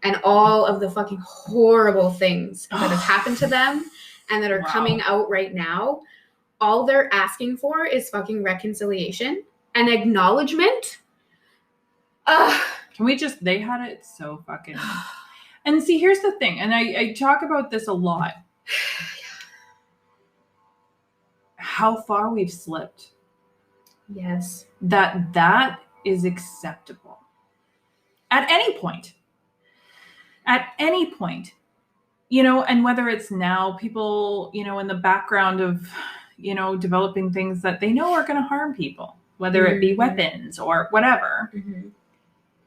and all of the fucking horrible things that have happened to them and that are coming out right now, all they're asking for is fucking reconciliation and acknowledgement. Can we just, they had it so fucking, and see, here's the thing, and I talk about this a lot, how far we've slipped. Yes. That is acceptable. At any point. You know, and whether it's now, people, you know, in the background of, you know, developing things that they know are going to harm people, whether it be weapons or whatever.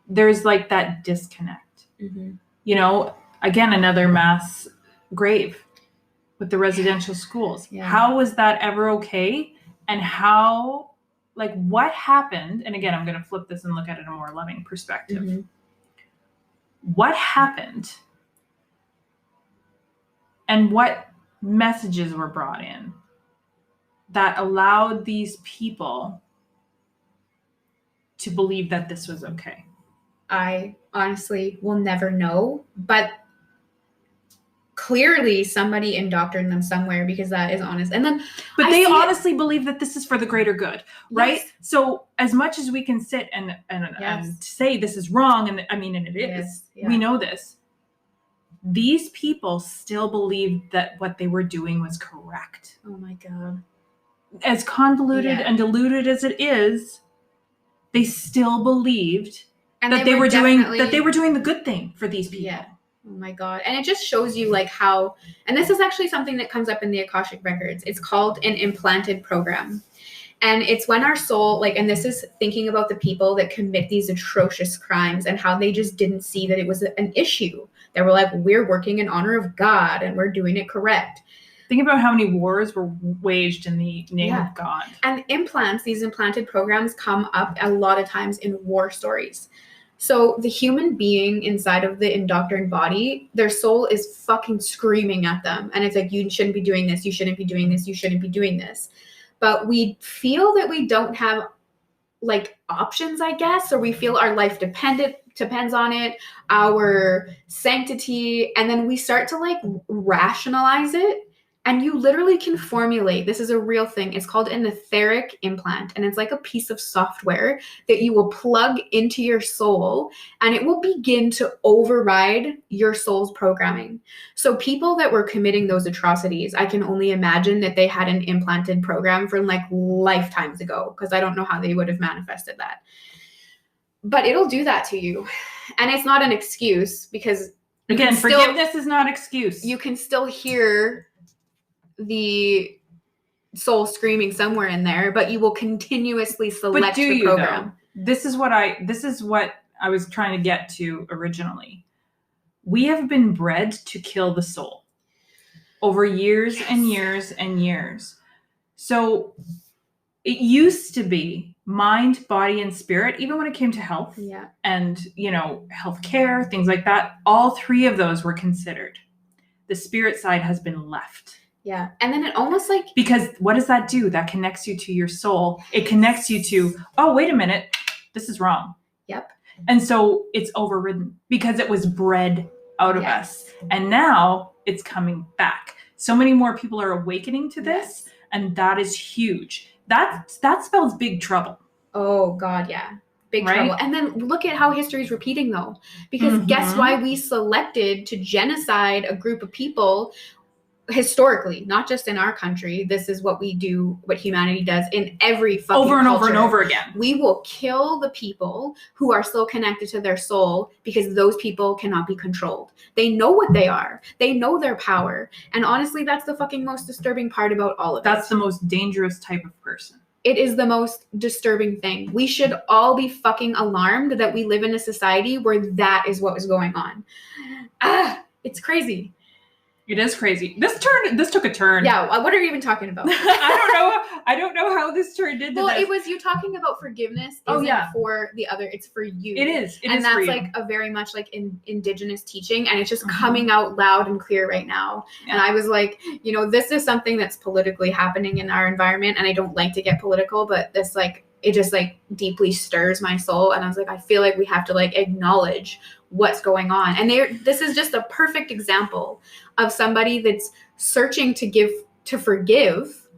There's like that disconnect. You know, again, another mass grave with the residential schools. Yeah. How was that ever okay? And how, like, what happened? And again, I'm going to flip this and look at it in a more loving perspective. What happened? And what messages were brought in that allowed these people to believe that this was okay? I honestly will never know, but clearly somebody indoctrinated them somewhere, because that is honest. And then, but they honestly believe that this is for the greater good, right? Yes. So as much as we can sit and say this is wrong, and I mean, and it is, we know this. These people still believed that what they were doing was correct. Oh my God. As convoluted and diluted as it is, they still believed that they were doing the good thing for these people. Yeah. Oh my God. And it just shows you like how, and this is actually something that comes up in the Akashic records. It's called an implanted program. And it's when our soul, like, and this is thinking about the people that commit these atrocious crimes and how they just didn't see that it was an issue. They were like, we're working in honor of God and we're doing it correct. Think about how many wars were waged in the name of God. And these implanted programs come up a lot of times in war stories. So the human being inside of the indoctrinated body, their soul is fucking screaming at them. And it's like, you shouldn't be doing this. You shouldn't be doing this. You shouldn't be doing this. But we feel that we don't have like options, I guess, or we feel our life depends on it, our sanctity. And then we start to like rationalize it. And you literally can formulate, this is a real thing. It's called an etheric implant. And it's like a piece of software that you will plug into your soul, and it will begin to override your soul's programming. So people that were committing those atrocities, I can only imagine that they had an implanted program from like lifetimes ago, because I don't know how they would have manifested that. But it'll do that to you. And it's not an excuse, because again, forgiveness is not excuse. You can still hear the soul screaming somewhere in there, but you will continuously select the program. This is what I was trying to get to originally. We have been bred to kill the soul over years and years and years. So it used to be mind, body, and spirit, even when it came to health and, you know, healthcare, things like that. All three of those were considered. The spirit side has been left. Yeah. And then it almost like, because what does that do? That connects you to your soul. It connects you to, oh, wait a minute, this is wrong. Yep. And so it's overridden because it was bred out of us. And now it's coming back. So many more people are awakening to this. And that is huge. That spells big trouble. Oh God. Yeah. Big trouble. And then look at how history is repeating though, because guess why we selected to genocide a group of people historically, not just in our country. This is what we do, what humanity does in every fucking over and culture. over and over again. We will kill the people who are still connected to their soul, because those people cannot be controlled. They know what they are. They know their power. And honestly, that's the fucking most disturbing part about all of it. That's the most dangerous type of person. It is the most disturbing thing. We should all be fucking alarmed that we live in a society where that is what is going on. It's crazy. It is crazy. This took a turn. Yeah, what are you even talking about? I don't know how this turned into Well, this. it was you talking about forgiveness isn't for the other, it's for you. It is. And that's like a very much like indigenous teaching, and it's just coming out loud and clear right now. Yeah. And I was like, this is something that's politically happening in our environment, and I don't like to get political, but this like it just like deeply stirs my soul. And I was like, I feel like we have to like acknowledge what's going on. And this is just a perfect example of somebody that's searching to forgive,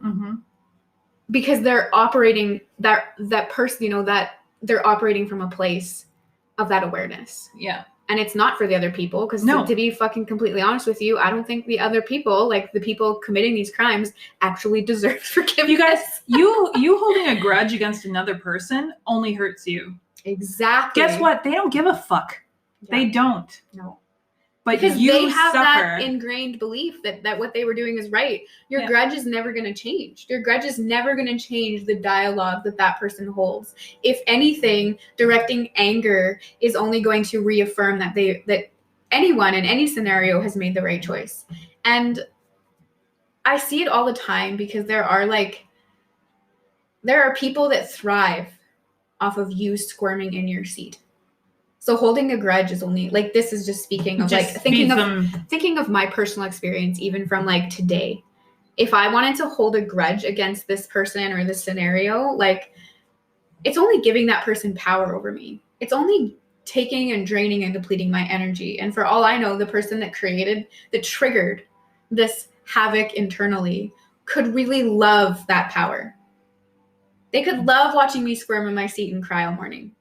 because they're operating that person, that they're operating from a place of that awareness. Yeah. And it's not for the other people, because to be fucking completely honest with you, I don't think the other people, like the people committing these crimes, actually deserve forgiveness. You guys, you holding a grudge against another person only hurts you. Exactly. Guess what? They don't give a fuck. Yeah. They don't. No. But because they have suffer. that ingrained belief that what they were doing is right. Your grudge is never going to change. Your grudge is never going to change the dialogue that person holds. If anything, directing anger is only going to reaffirm that anyone in any scenario has made the right choice. And I see it all the time, because there are people that thrive off of you squirming in your seat. So holding a grudge is only like, this is just speaking of thinking of my personal experience, even from like today. If I wanted to hold a grudge against this person or this scenario, like it's only giving that person power over me. It's only taking and draining and depleting my energy. And for all I know, the person that triggered this havoc internally could really love that power. They could love watching me squirm in my seat and cry all morning.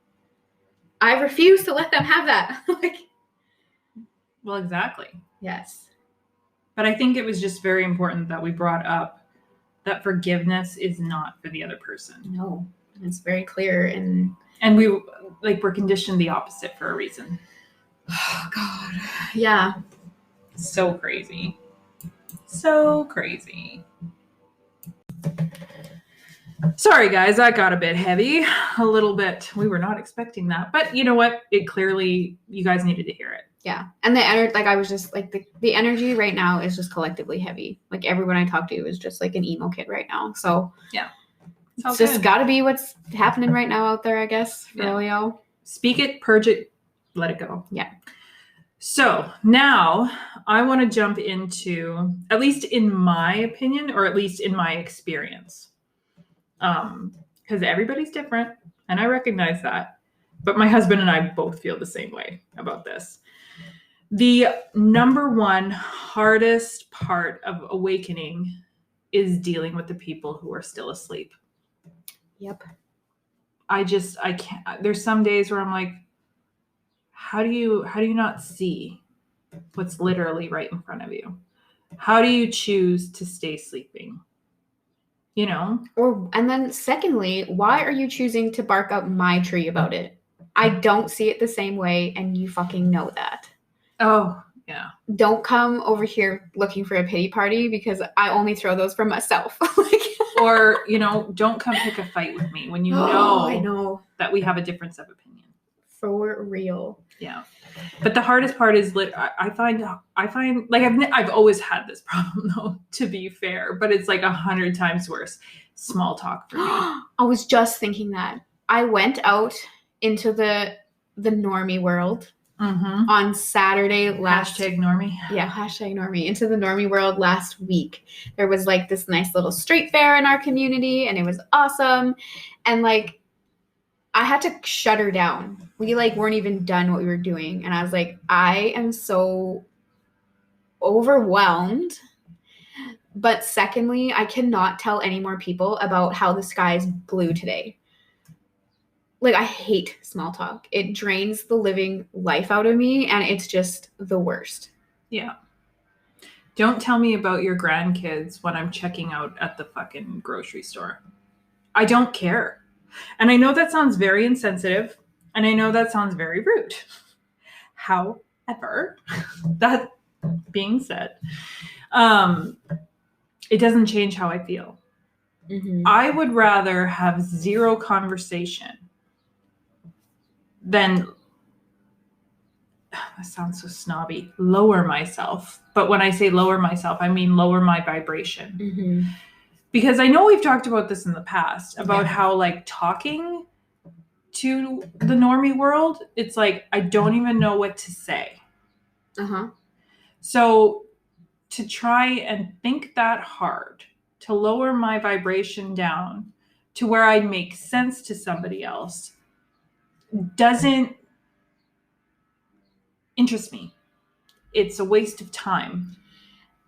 I refuse to let them have that. Well, exactly. Yes. But I think it was just very important that we brought up that forgiveness is not for the other person. No, it's very clear. And we're conditioned the opposite for a reason. Oh, God. Yeah. So crazy. So crazy. Sorry, guys, that got a bit heavy. A little bit. We were not expecting that. But you know what? It clearly, you guys needed to hear it. Yeah. And the energy, I was just like, the energy right now is just collectively heavy. Like everyone I talk to is just like an emo kid right now. So yeah. It's just got to be what's happening right now out there, I guess, for all y'all. Speak it, purge it, let it go. Yeah. So now I want to jump into, at least in my opinion, or at least in my experience, because everybody's different, and I recognize that. But my husband and I both feel the same way about this. The number one hardest part of awakening is dealing with the people who are still asleep. Yep. I can't. There's some days where I'm like, how do you not see what's literally right in front of you? How do you choose to stay sleeping? You know? And then secondly, why are you choosing to bark up my tree about it? I don't see it the same way, and you fucking know that. Oh, yeah. Don't come over here looking for a pity party, because I only throw those for myself. Or, don't come pick a fight with me when I know that we have a difference of opinion. For real. Yeah. But the hardest part is, I find like I've always had this problem, though, to be fair, but it's like 100 times worse. Small talk for me. I was just thinking that. I went out into the normie world on Saturday last. Hashtag normie. Yeah, hashtag normie. Into the normie world last week. There was like this nice little street fair in our community, and it was awesome. And like, I had to shut her down. We weren't even done what we were doing. And I was like, I am so overwhelmed. But secondly, I cannot tell any more people about how the sky is blue today. Like, I hate small talk. It drains the living life out of me, and it's just the worst. Yeah. Don't tell me about your grandkids when I'm checking out at the fucking grocery store. I don't care. And I know that sounds very insensitive, and I know that sounds very rude. However, that being said, it doesn't change how I feel. Mm-hmm. I would rather have zero conversation than, it sounds so snobby, lower myself. But when I say lower myself, I mean lower my vibration. Mm-hmm. Because I know we've talked about this in the past, about how like talking to the normie world, it's like, I don't even know what to say. Uh-huh. So to try and think that hard, to lower my vibration down to where I make sense to somebody else, doesn't interest me. It's a waste of time.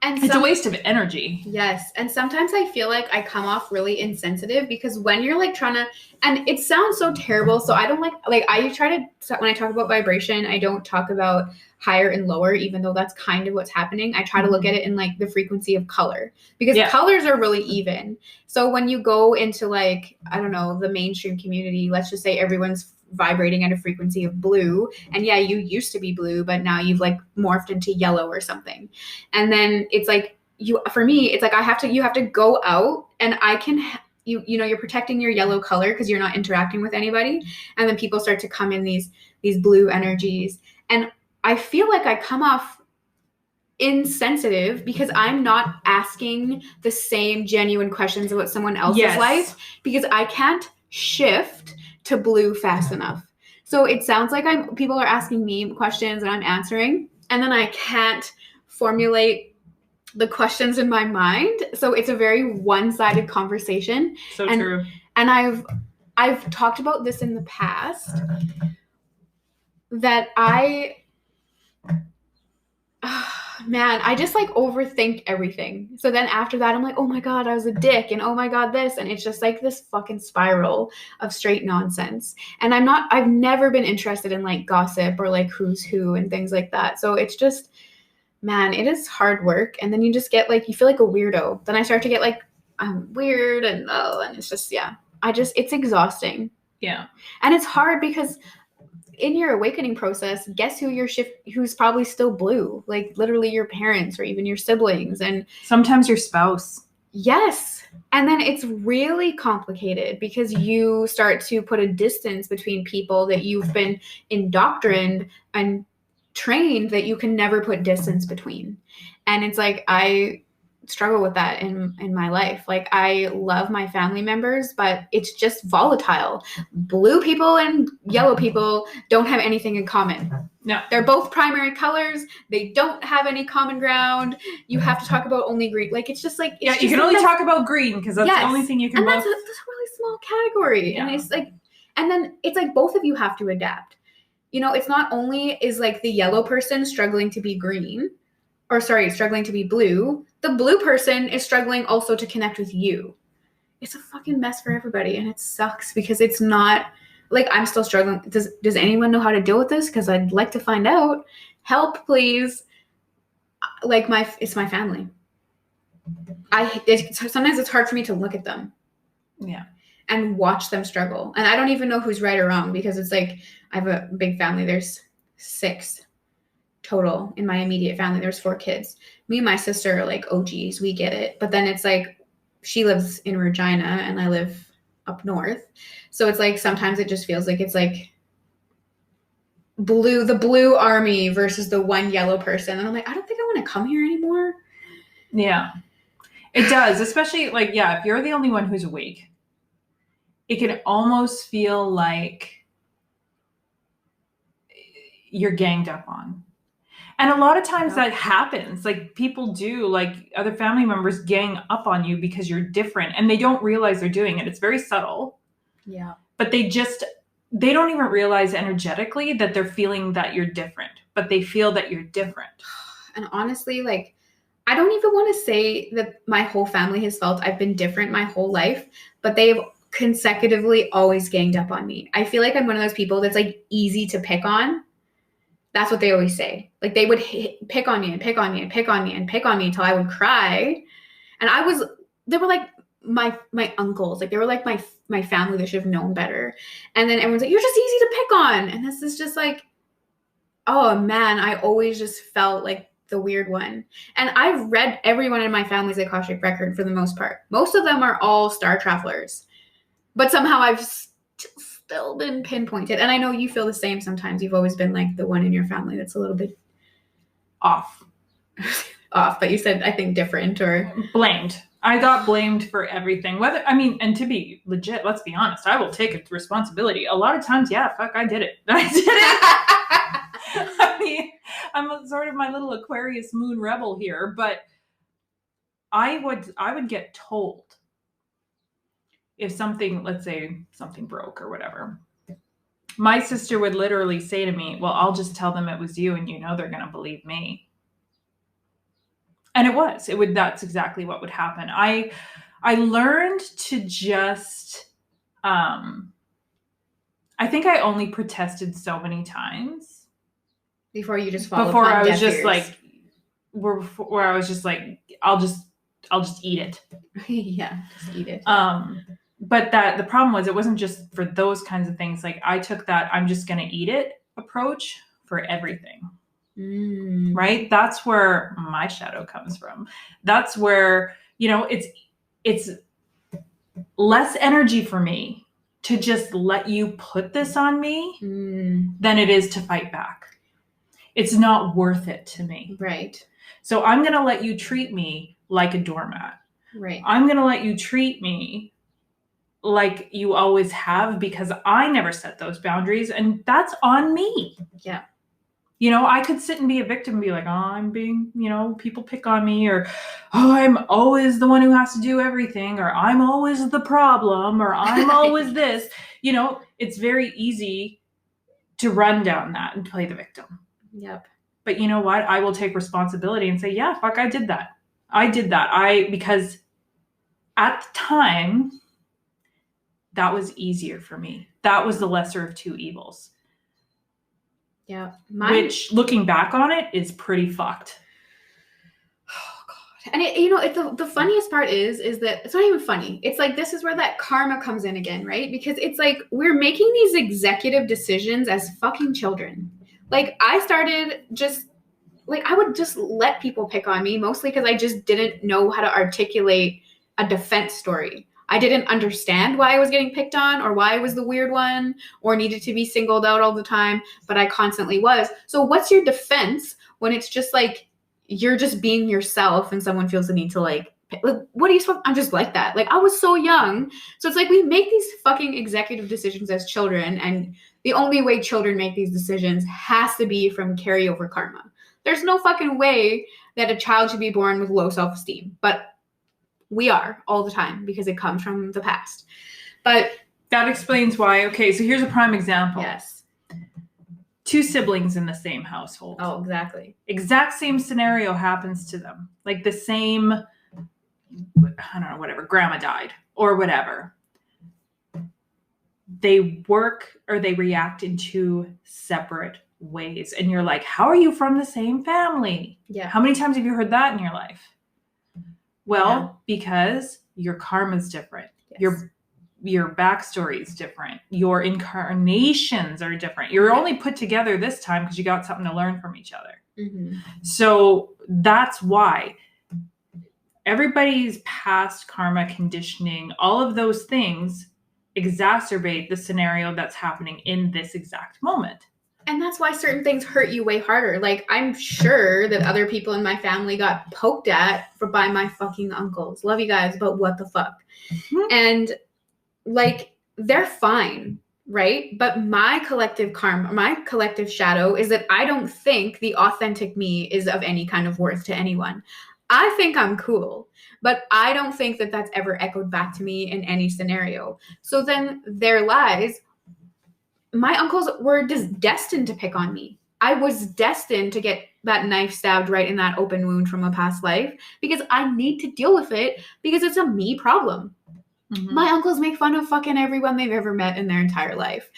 And it's a waste of energy. Yes. And sometimes I feel like I come off really insensitive because when you're like trying to, and it sounds so terrible. So I don't like I try to, when I talk about vibration, I don't talk about higher and lower, even though that's kind of what's happening. I try to look at it in like the frequency of color, because colors are really even. So when you go into like, I don't know, the mainstream community, let's just say everyone's vibrating at a frequency of blue, and yeah, you used to be blue, but now you've like morphed into yellow or something. And then it's like, for me, it's like you have to go out, and I can, you're protecting your yellow color because you're not interacting with anybody, and then people start to come in these blue energies, and I feel like I come off insensitive because I'm not asking the same genuine questions about someone else's life, because I can't shift to blue fast enough. So it sounds like people are asking me questions and I'm answering, and then I can't formulate the questions in my mind. So it's a very one-sided conversation. So true. And I've talked about this in the past, that I just like overthink everything. So then after that, I'm like, oh my God, I was a dick. And oh my God, this. And it's just like this fucking spiral of straight nonsense. And I've never been interested in like gossip or like who's who and things like that. So it's just, man, it is hard work. And then you just get like, you feel like a weirdo. Then I start to get like, I'm weird and it's just, it's exhausting. Yeah. And it's hard because in your awakening process, guess who's probably still blue? Like literally your parents or even your siblings, and sometimes your spouse. Yes. And then it's really complicated because you start to put a distance between people that you've been indoctrined and trained that you can never put distance between. And it's like, I struggle with that in my life. Like, I love my family members, but it's just volatile. Blue people and yellow people don't have anything in common. No. They're both primary colors. They don't have any common ground. You have to talk about only green. Like, it's just like... you can only talk about green because that's the only thing you can... And that's a really small category. Yeah. And it's like... And then it's like both of you have to adapt. It's not only is like the yellow person struggling to be green, struggling to be blue, the blue person is struggling also to connect with you. It's a fucking mess for everybody, and it sucks because it's not like I'm still struggling. Does anyone know how to deal with this? Because I'd like to find out. Help, please. Like it's my family. Sometimes it's hard for me to look at them. Yeah. And watch them struggle. And I don't even know who's right or wrong because it's like I have a big family. There's 6 total in my immediate family. There's 4 kids. Me and my sister are like OGs. We get it. But then it's like she lives in Regina and I live up north. So it's like sometimes it just feels like it's like the blue army versus the one yellow person. And I'm like, I don't think I want to come here anymore. Yeah. It does. Especially like, if you're the only one who's awake, it can almost feel like you're ganged up on. And a lot of times that happens. Like, people do, like, other family members gang up on you because you're different and they don't realize they're doing it. It's very subtle. Yeah. But they don't even realize energetically that they're feeling that you're different, but they feel that you're different. And honestly, like, I don't even want to say that my whole family has felt I've been different my whole life, but they've consecutively always ganged up on me. I feel like I'm one of those people that's like easy to pick on. That's what they always say. Like, they would pick on me and pick on me and pick on me and pick on me until I would cry. And they were like my uncles. Like, they were like my family that should have known better. And then everyone's like, you're just easy to pick on. And this is just like, oh man, I always just felt like the weird one. And I've read everyone in my family's Akashic record for the most part. Most of them are all star travelers. But somehow I've still been pinpointed. And I know you feel the same sometimes. You've always been like the one in your family that's a little bit off, but you said, I think, different or blamed. I got blamed for everything. And to be legit, let's be honest, I will take responsibility. A lot of times, yeah, fuck, I did it. I did it. I mean, I'm sort of my little Aquarius moon rebel here, but I would get told if something, let's say something broke or whatever. My sister would literally say to me, well, I'll just tell them it was you and they're going to believe me. And that's exactly what would happen. I learned to just, I think I only protested so many times. Before you just followed Before I was just ears. like, where I was just like, I'll just eat it. Yeah, just eat it. But the problem was, it wasn't just for those kinds of things. Like, I took that I'm just going to eat it approach for everything. Right? That's where my shadow comes from. That's where, it's less energy for me to just let you put this on me than it is to fight back. It's not worth it to me. Right. So I'm going to let you treat me like a doormat. Right. I'm going to let you treat me like you always have, because I never set those boundaries, and that's on me. Yeah. I could sit and be a victim and be like, oh, I'm being, people pick on me, or, oh, I'm always the one who has to do everything, or I'm always the problem, or I'm always this. It's very easy to run down that and play the victim. Yep. But you know what? I will take responsibility and say, yeah, fuck, I did that. Because at the time, that was easier for me. That was the lesser of two evils. Yeah. Which, looking back on it, is pretty fucked. Oh, God. And the funniest part is that it's not even funny. It's like, this is where that karma comes in again, right? Because it's like, we're making these executive decisions as fucking children. Like, I started just, like, I would just let people pick on me, mostly because I just didn't know how to articulate a defense story. I didn't understand why I was getting picked on, or why I was the weird one, or needed to be singled out all the time, but I constantly was. So what's your defense when it's just like, you're just being yourself and someone feels the need to like, what are you supposed, I'm just like that. Like, I was so young. So it's like, we make these fucking executive decisions as children, and the only way children make these decisions has to be from carryover karma. There's no fucking way that a child should be born with low self-esteem, but we are all the time, because it comes from the past. But that explains why. Okay, so here's a prime example. Yes. 2 siblings in the same household. Oh, exactly. Exact same scenario happens to them. Like the same, I don't know, whatever, grandma died or whatever. They work or they react in 2 separate ways. And you're like, how are you from the same family? Yeah. How many times have you heard that in your life? Well, because your karma's different. Yes. Your backstory is different. Your incarnations are different. You're only put together this time because you got something to learn from each other. Mm-hmm. So that's why everybody's past karma, conditioning, all of those things exacerbate the scenario that's happening in this exact moment. And that's why certain things hurt you way harder. Like, I'm sure that other people in my family got poked at by my fucking uncles. Love you guys, but what the fuck? Mm-hmm. And like, they're fine, right? But my collective karma, my collective shadow is that I don't think the authentic me is of any kind of worth to anyone. I think I'm cool, but I don't think that that's ever echoed back to me in any scenario. So then there lies, my uncles were just destined to pick on me. I was destined to get that knife stabbed right in that open wound from a past life, because I need to deal with it, because it's a me problem. Mm-hmm. My uncles make fun of fucking everyone they've ever met in their entire life.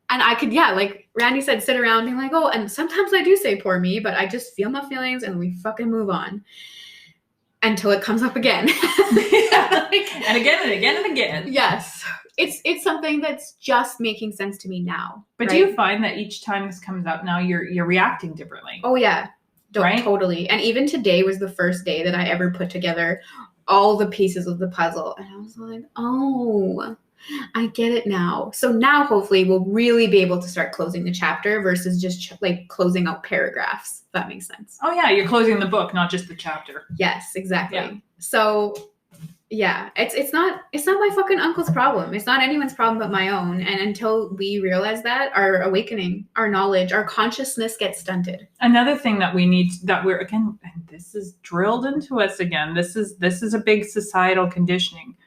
And I could, like Randy said, sit around being like, oh, and sometimes I do say poor me, but I just feel my feelings and we fucking move on. Until it comes up again. And again and again and again. Yes. It's something that's just making sense to me now. But right? Do you find that each time this comes up now, you're reacting differently? Oh, yeah. Right? Totally. And even today was the first day that I ever put together all the pieces of the puzzle. And I was like, oh, I get it now. So now hopefully we'll really be able to start closing the chapter versus just like closing out paragraphs. If that makes sense. Oh yeah, you're closing the book, not just the chapter. Yes, exactly. Yeah. So yeah, it's not my fucking uncle's problem. It's not anyone's problem but my own. And until we realize that, our awakening, our knowledge, our consciousness gets stunted. Another thing that we need, that we're, again, and this is drilled into us again, this is a big societal conditioning.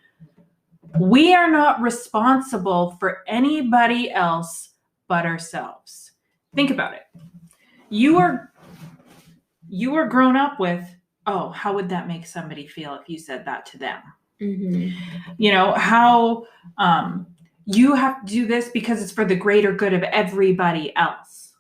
We are not responsible for anybody else but ourselves. Think about it. You are grown up with, oh, how would that make somebody feel if you said that to them? Mm-hmm. You know, how you have to do this because it's for the greater good of everybody else.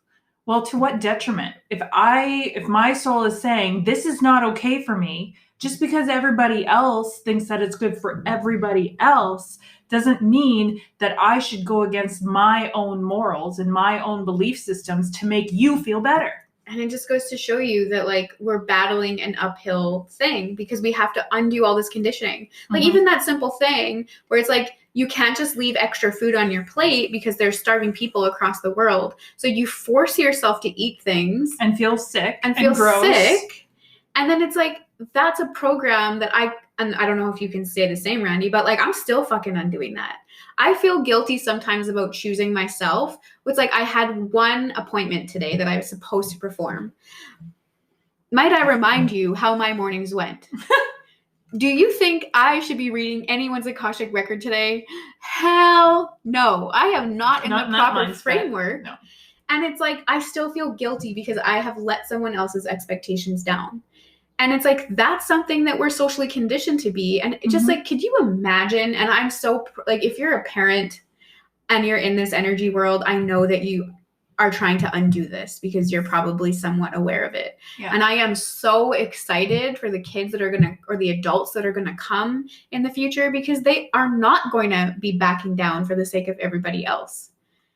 Well, to what detriment? If my soul is saying this is not okay for me, just because everybody else thinks that it's good for everybody else doesn't mean that I should go against my own morals and my own belief systems to make you feel better. And it just goes to show you that, like, we're battling an uphill thing because we have to undo all this conditioning. Like, even that simple thing where it's like, you can't just leave extra food on your plate because there's starving people across the world. So you force yourself to eat things. And feel sick. And feel sick. And then it's like, that's a program that and I don't know if you can say the same, Randy, but like, I'm still fucking undoing that. I feel guilty sometimes about choosing myself. It's like I had one appointment today that I was supposed to perform. Might I remind you how my mornings went? Do you think I should be reading anyone's Akashic record today? Hell no. I am not in the proper framework. No. And it's like, I still feel guilty because I have let someone else's expectations down. And it's like, that's something that we're socially conditioned to be. And it's just like, could you imagine? And I'm so, like, if you're a parent and you're in this energy world, I know that you are trying to undo this because you're probably somewhat aware of it. Yeah. And I am so excited for the kids that are going to, or the adults that are going to come in the future, because they are not going to be backing down for the sake of everybody else.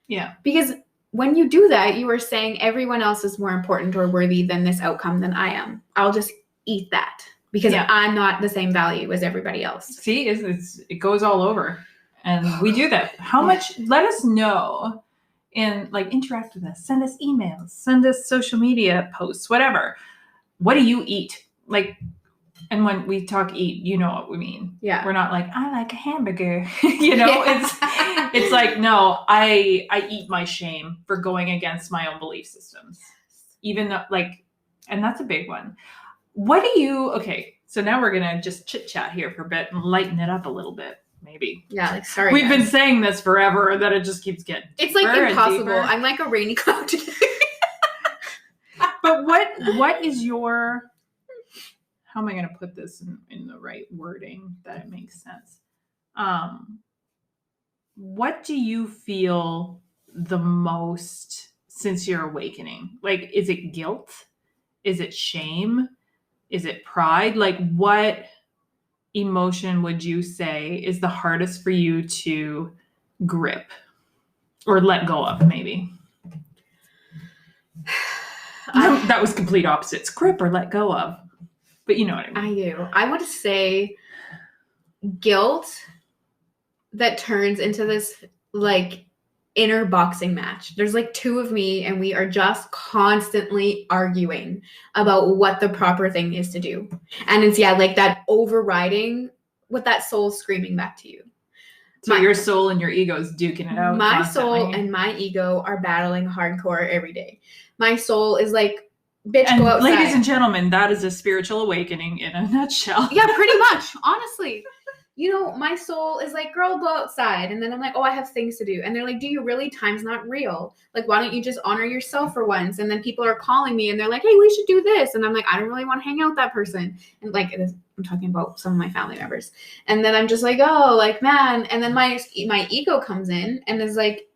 Yeah. Because when you do that, you are saying everyone else is more important or worthy than this outcome than I am. I'll just eat that because I'm not the same value as everybody else. See, it goes all over. And we do that. How much, let us know, and like, interact with us, send us emails, send us social media posts, whatever. What do you eat? Like, and when we talk eat, you know what we mean. Yeah. We're not like, I like a hamburger. You know, it's like, no, I eat my shame for going against my own belief systems. Even though, like, and that's a big one. Okay, so now we're going to just chit chat here for a bit and lighten it up a little bit. Maybe. Yeah, like, sorry. We've been saying this forever, that it just keeps getting It's like impossible. I'm like a rainy cloud today. But what is your, how am I going to put this in the right wording that it makes sense? What do you feel the most since your awakening? Like, is it guilt? Is it shame? Is it pride? Like, what emotion would you say is the hardest for you to grip or let go of, maybe? That was complete opposites. Grip or let go of. But you know what I mean. I do. I would say guilt that turns into this, like, inner boxing match. There's like two of me and we are just constantly arguing about what the proper thing is to do. And it's, like that overriding with that soul screaming back to you. So your soul and your ego is duking it out. My soul and my ego are battling hardcore every day. My soul is like, bitch, go outside. Ladies and gentlemen, that is a spiritual awakening in a nutshell. Yeah, pretty much. Honestly. You know, my soul is like, girl, go outside. And then I'm like, oh, I have things to do. And they're like, do you really? Time's not real. Like, why don't you just honor yourself for once? And then people are calling me and they're like, hey, we should do this. And I'm like, I don't really want to hang out with that person. And like, I'm talking about some of my family members. And then I'm just like, oh, like, man. And then my ego comes in and is like,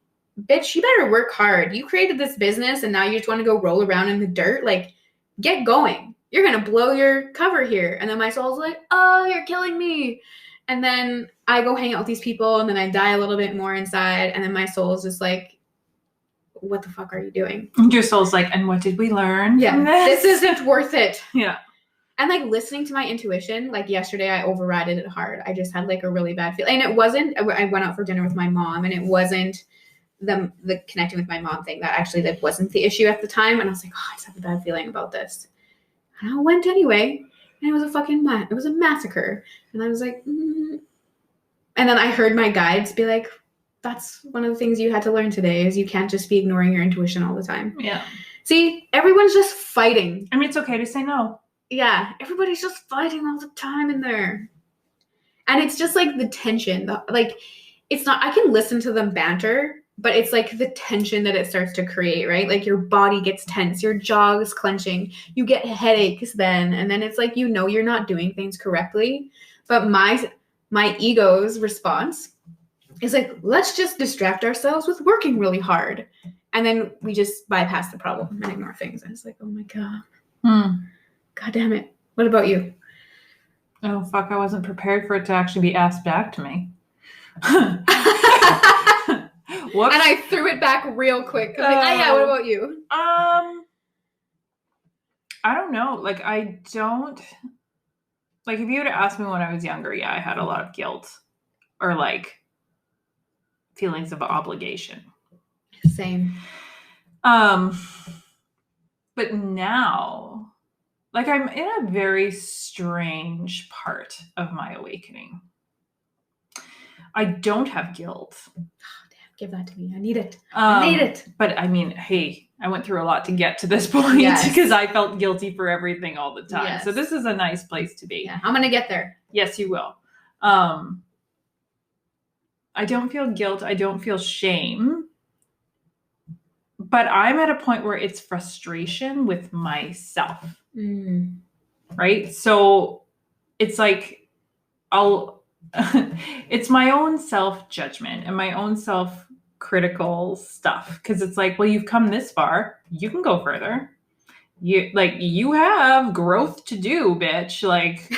bitch, you better work hard. You created this business and now you just want to go roll around in the dirt. Like, get going. You're going to blow your cover here. And then my soul's like, oh, you're killing me. And then I go hang out with these people and then I die a little bit more inside. And then my soul is just like, what the fuck are you doing? And your soul's like, and what did we learn? Yeah, this isn't worth it. Yeah. And like listening to my intuition, like yesterday I overrided it hard. I just had like a really bad feeling. And it wasn't, I went out for dinner with my mom, and it wasn't the connecting with my mom thing. That actually like wasn't the issue at the time. And I was like, oh, I just have a bad feeling about this. And I went anyway. And it was it was a massacre. And I was like, And then I heard my guides be like, that's one of the things you had to learn today, is you can't just be ignoring your intuition all the time. Yeah. See, everyone's just fighting. I mean, it's okay to say no. Yeah, everybody's just fighting all the time in there. And it's just like the tension. Like, it's not, I can listen to them banter, but it's like the tension that it starts to create, right? Like your body gets tense, your jaw is clenching, you get headaches then. And then it's like, you know, you're not doing things correctly. But my ego's response is like, let's just distract ourselves with working really hard. And then we just bypass the problem and ignore things. And it's like, oh my God. God damn it. What about you? Oh, fuck. I wasn't prepared for it to actually be asked back to me. And I threw it back real quick. Like, oh, yeah, what about you? I don't know. Like, if you would have asked me when I was younger, yeah, I had a lot of guilt or like feelings of obligation. Same. But now, like, I'm in a very strange part of my awakening. I don't have guilt. Oh, damn, give that to me. I need it. I need it. But I mean, hey, I went through a lot to get to this point because I felt guilty for everything all the time. Yes. So this is a nice place to be. Yeah, I'm going to get there. Yes, you will. I don't feel guilt. I don't feel shame. But I'm at a point where it's frustration with myself. Right? So it's like it's my own self-judgment and my own self-critical stuff. Because it's like, well, you've come this far. You can go further. You have growth to do, bitch. Like,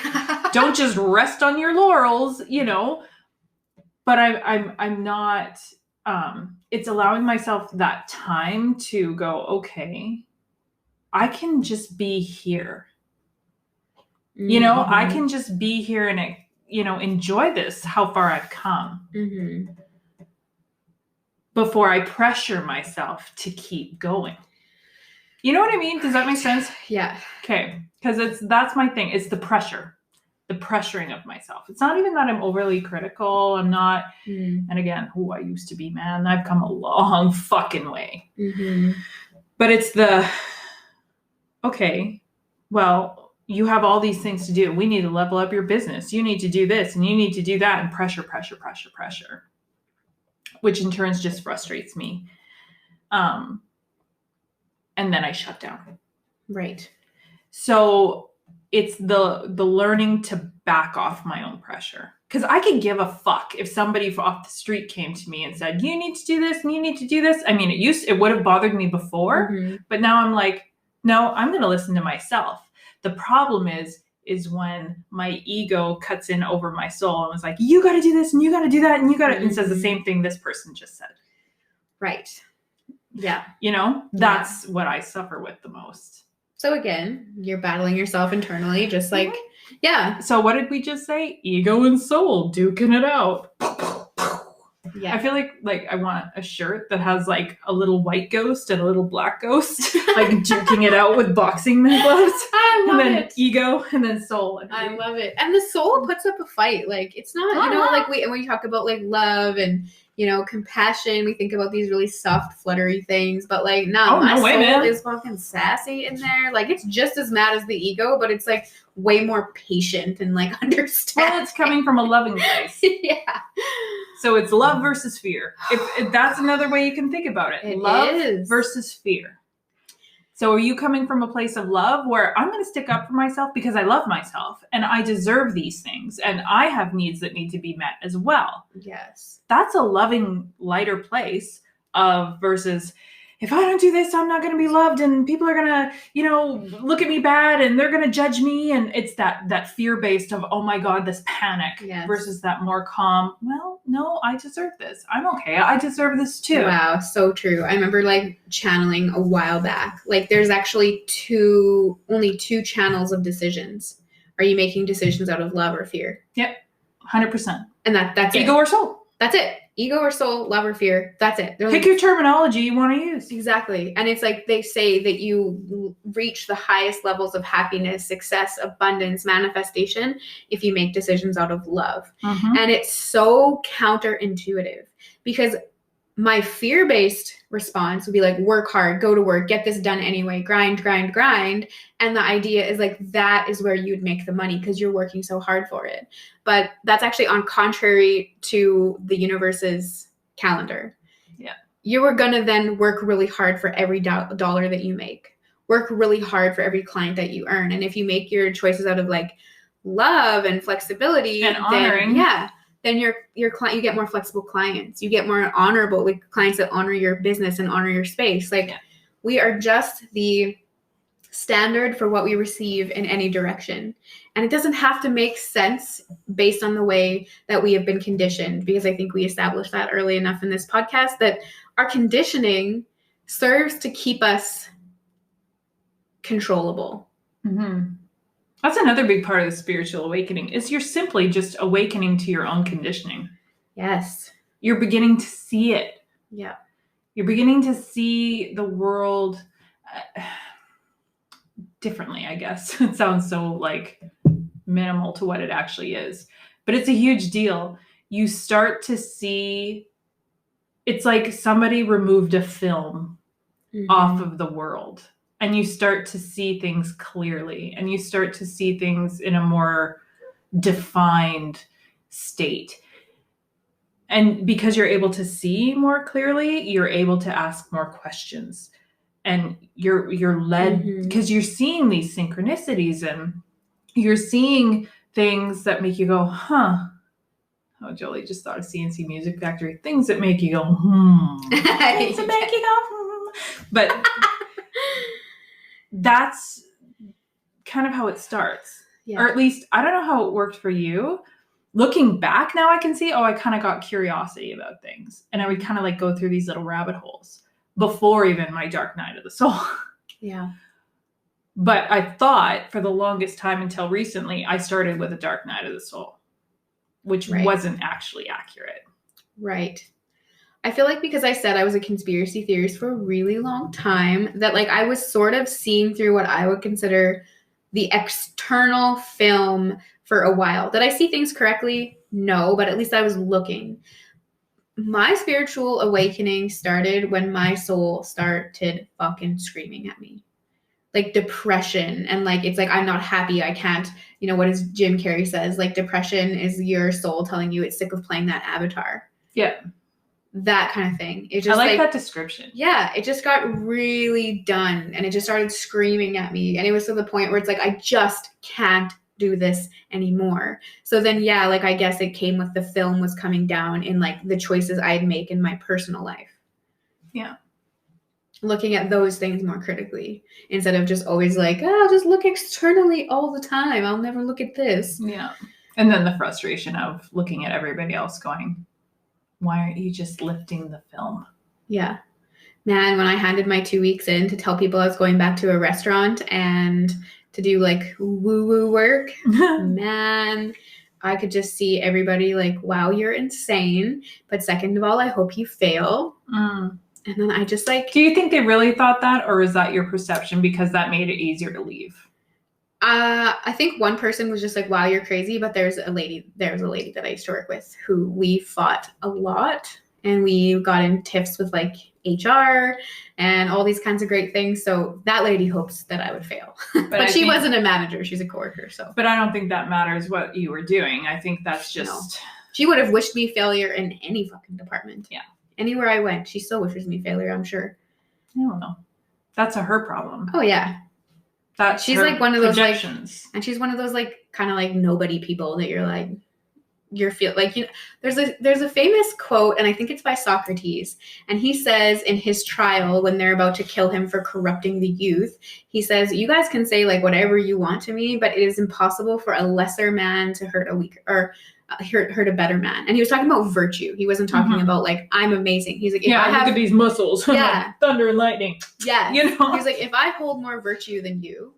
don't just rest on your laurels, you know. But I'm not. It's allowing myself that time to go, okay, I can just be here. You know, I can just be here and, you know, enjoy this, how far I've come. Before I pressure myself to keep going. You know what I mean? Does that make sense? Yeah. Okay. Because that's my thing. It's the pressure. The pressuring of myself. It's not even that I'm overly critical. I'm not, and again, who I used to be, man. I've come a long fucking way. But it's okay, well, you have all these things to do. We need to level up your business. You need to do this and you need to do that, and pressure, which in turn just frustrates me. And then I shut down. Right. So it's the learning to back off my own pressure. Because I could give a fuck if somebody off the street came to me and said, you need to do this and you need to do this. I mean, it would have bothered me before, but now I'm like, no, I'm going to listen to myself. The problem is when my ego cuts in over my soul and was like, you got to do this and you got to do that and you got to, and says the same thing this person just said. Right. Yeah. You know, that's what I suffer with the most. So again, you're battling yourself internally, just like, yeah. So what did we just say? Ego and soul duking it out. Yeah. I feel like I want a shirt that has like a little white ghost and a little black ghost, like duking it out with boxing gloves. I love and then it. Ego and then soul. I love it. And the soul puts up a fight. Like, it's not, you know, like when you talk about like love and, you know, compassion, we think about these really soft, fluttery things, but like, my soul is fucking sassy in there. Like, it's just as mad as the ego, but it's like way more patient and like understanding. Well, it's coming from a loving place. Yeah. So it's love versus fear. If that's another way you can think about it. Love versus fear. So are you coming from a place of love where I'm going to stick up for myself because I love myself and I deserve these things and I have needs that need to be met as well? Yes. That's a loving, lighter place of versus, if I don't do this, I'm not going to be loved, and people are going to, look at me bad, and they're going to judge me. And it's that fear-based of, oh my God, this panic versus that more calm, well, no, I deserve this. I'm okay. I deserve this too. Wow. So true. I remember like channeling a while back. Like there's actually only two channels of decisions. Are you making decisions out of love or fear? Yep. 100%. And that's ego or soul. That's it. Ego or soul, love or fear. That's it. Pick your terminology you want to use. Exactly. And it's like they say that you reach the highest levels of happiness, success, abundance, manifestation if you make decisions out of love. Mm-hmm. And it's so counterintuitive because my fear-based response would be like, work hard, go to work, get this done anyway, grind, grind, grind. And the idea is like, that is where you'd make the money because you're working so hard for it. But that's actually on contrary to the universe's calendar. Yeah. You are going to then work really hard for every dollar that you make, work really hard for every client that you earn. And if you make your choices out of like love and flexibility and honoring, then your client, you get more flexible clients. You get more honorable, like clients that honor your business and honor your space. Like we are just the standard for what we receive in any direction. And it doesn't have to make sense based on the way that we have been conditioned, because I think we established that early enough in this podcast that our conditioning serves to keep us controllable. Mm-hmm. That's another big part of the spiritual awakening is you're simply just awakening to your own conditioning. Yes. You're beginning to see it. Yeah. You're beginning to see the world differently, I guess. It sounds so like minimal to what it actually is, but it's a huge deal. You start to see, it's like somebody removed a film off of the world. And you start to see things clearly, and you start to see things in a more defined state. And because you're able to see more clearly, you're able to ask more questions. And you're led because you're seeing these synchronicities, and you're seeing things that make you go, huh. Oh, Jolie just thought of CNC Music Factory. Things that make you go, Things that make you go, But that's kind of how it starts. Yeah. Or at least, I don't know how it worked for you. Looking back now, I can see, I kind of got curiosity about things. And I would kind of like go through these little rabbit holes before even my dark night of the soul. Yeah. But I thought for the longest time until recently, I started with a dark night of the soul, which wasn't actually accurate. Right. I feel like because I said I was a conspiracy theorist for a really long time, that like I was sort of seeing through what I would consider the external film for a while. Did I see things correctly? No, but at least I was looking. My spiritual awakening started when my soul started fucking screaming at me. Like depression, and like it's like I'm not happy, I can't, what does Jim Carrey says, like depression is your soul telling you it's sick of playing that avatar. Yeah. That kind of thing. It just I like that description. Yeah, it just got really done, and it just started screaming at me, and it was to the point where it's like I just can't do this anymore. So then like I guess it came with the film was coming down in like the choices I'd make in my personal life. Yeah. Looking at those things more critically instead of just always like, I'll just look externally all the time. I'll never look at this. Yeah. And then the frustration of looking at everybody else going, why aren't you just lifting the film? Yeah. Man, when I handed my 2 weeks in to tell people I was going back to a restaurant and to do like woo-woo work, man, I could just see everybody like, wow, you're insane. But second of all, I hope you fail. And then I just like... Do you think they really thought that, or is that your perception because that made it easier to leave? I think one person was just like, wow, you're crazy. But there's a lady that I used to work with who we fought a lot, and we got in tiffs with like HR and all these kinds of great things. So that lady hopes that I would fail, but she wasn't a manager. She's a coworker. So, but I don't think that matters what you were doing. I think that's just, no. She would have wished me failure in any fucking department. Yeah. Anywhere I went, she still wishes me failure, I'm sure. I don't know. That's her problem. Oh yeah. That's she's like one of those projections. like, and she's one of those like kind of like nobody people that you're like, you're there's a famous quote, and I think it's by Socrates, and he says in his trial when they're about to kill him for corrupting the youth, he says, you guys can say like whatever you want to me, but it is impossible for a lesser man to hurt a weaker, or hurt a better man. And he was talking about virtue. He wasn't talking about like, I'm amazing. He's like, if I have look at these muscles. Yeah. Thunder and lightning. Yeah. You know? He's like, if I hold more virtue than you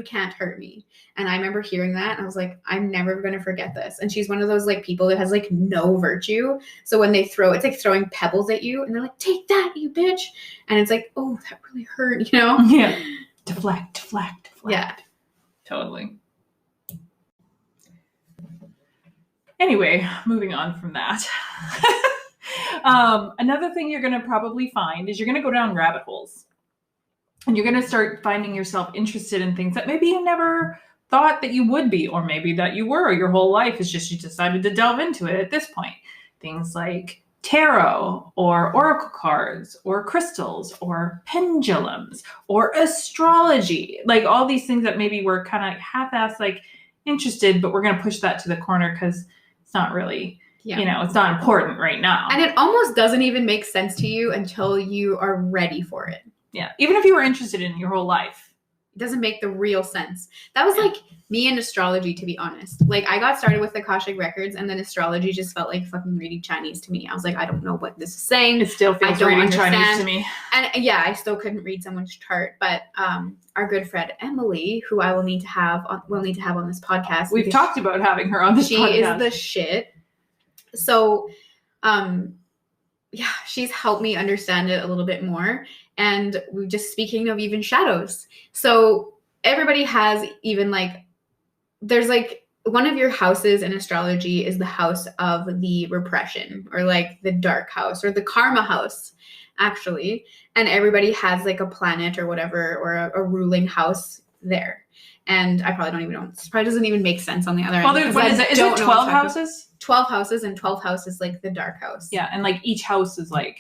can't hurt me. And I remember hearing that and I was like, I'm never going to forget this. And she's one of those like people that has like no virtue. So when they it's like throwing pebbles at you and they're like, take that, you bitch. And it's like, oh, that really hurt, you know? Yeah. Deflect. Yeah. Totally. Anyway, moving on from that. Another thing you're going to probably find is you're going to go down rabbit holes. And you're going to start finding yourself interested in things that maybe you never thought that you would be, or maybe that you were your whole life. Is just you decided to delve into it at this point. Things like tarot or oracle cards or crystals or pendulums or astrology. Like all these things that maybe we're kind of half-assed like interested, but we're going to push that to the corner because it's not really, it's not important right now. And it almost doesn't even make sense to you until you are ready for it. Yeah. Even if you were interested in your whole life. It doesn't make the real sense. That was like me in astrology, to be honest. Like I got started with the Akashic Records and then astrology just felt like fucking reading Chinese to me. I was like, I don't know what this is saying. It still feels reading Chinese to me. And yeah, I still couldn't read someone's chart. But our good friend Emily, who I will need to have on this podcast. We've talked about having her on this podcast. She is the shit. So she's helped me understand it a little bit more. And we're just speaking of even shadows. So everybody has even like, there's like one of your houses in astrology is the house of the repression or like the dark house or the karma house, actually. And everybody has like a planet or whatever, or a ruling house there. And I probably don't even know. It probably doesn't even make sense on the other end. What is it? Is it 12 houses? 12 houses, and 12 houses like the dark house. Yeah. And like each house is like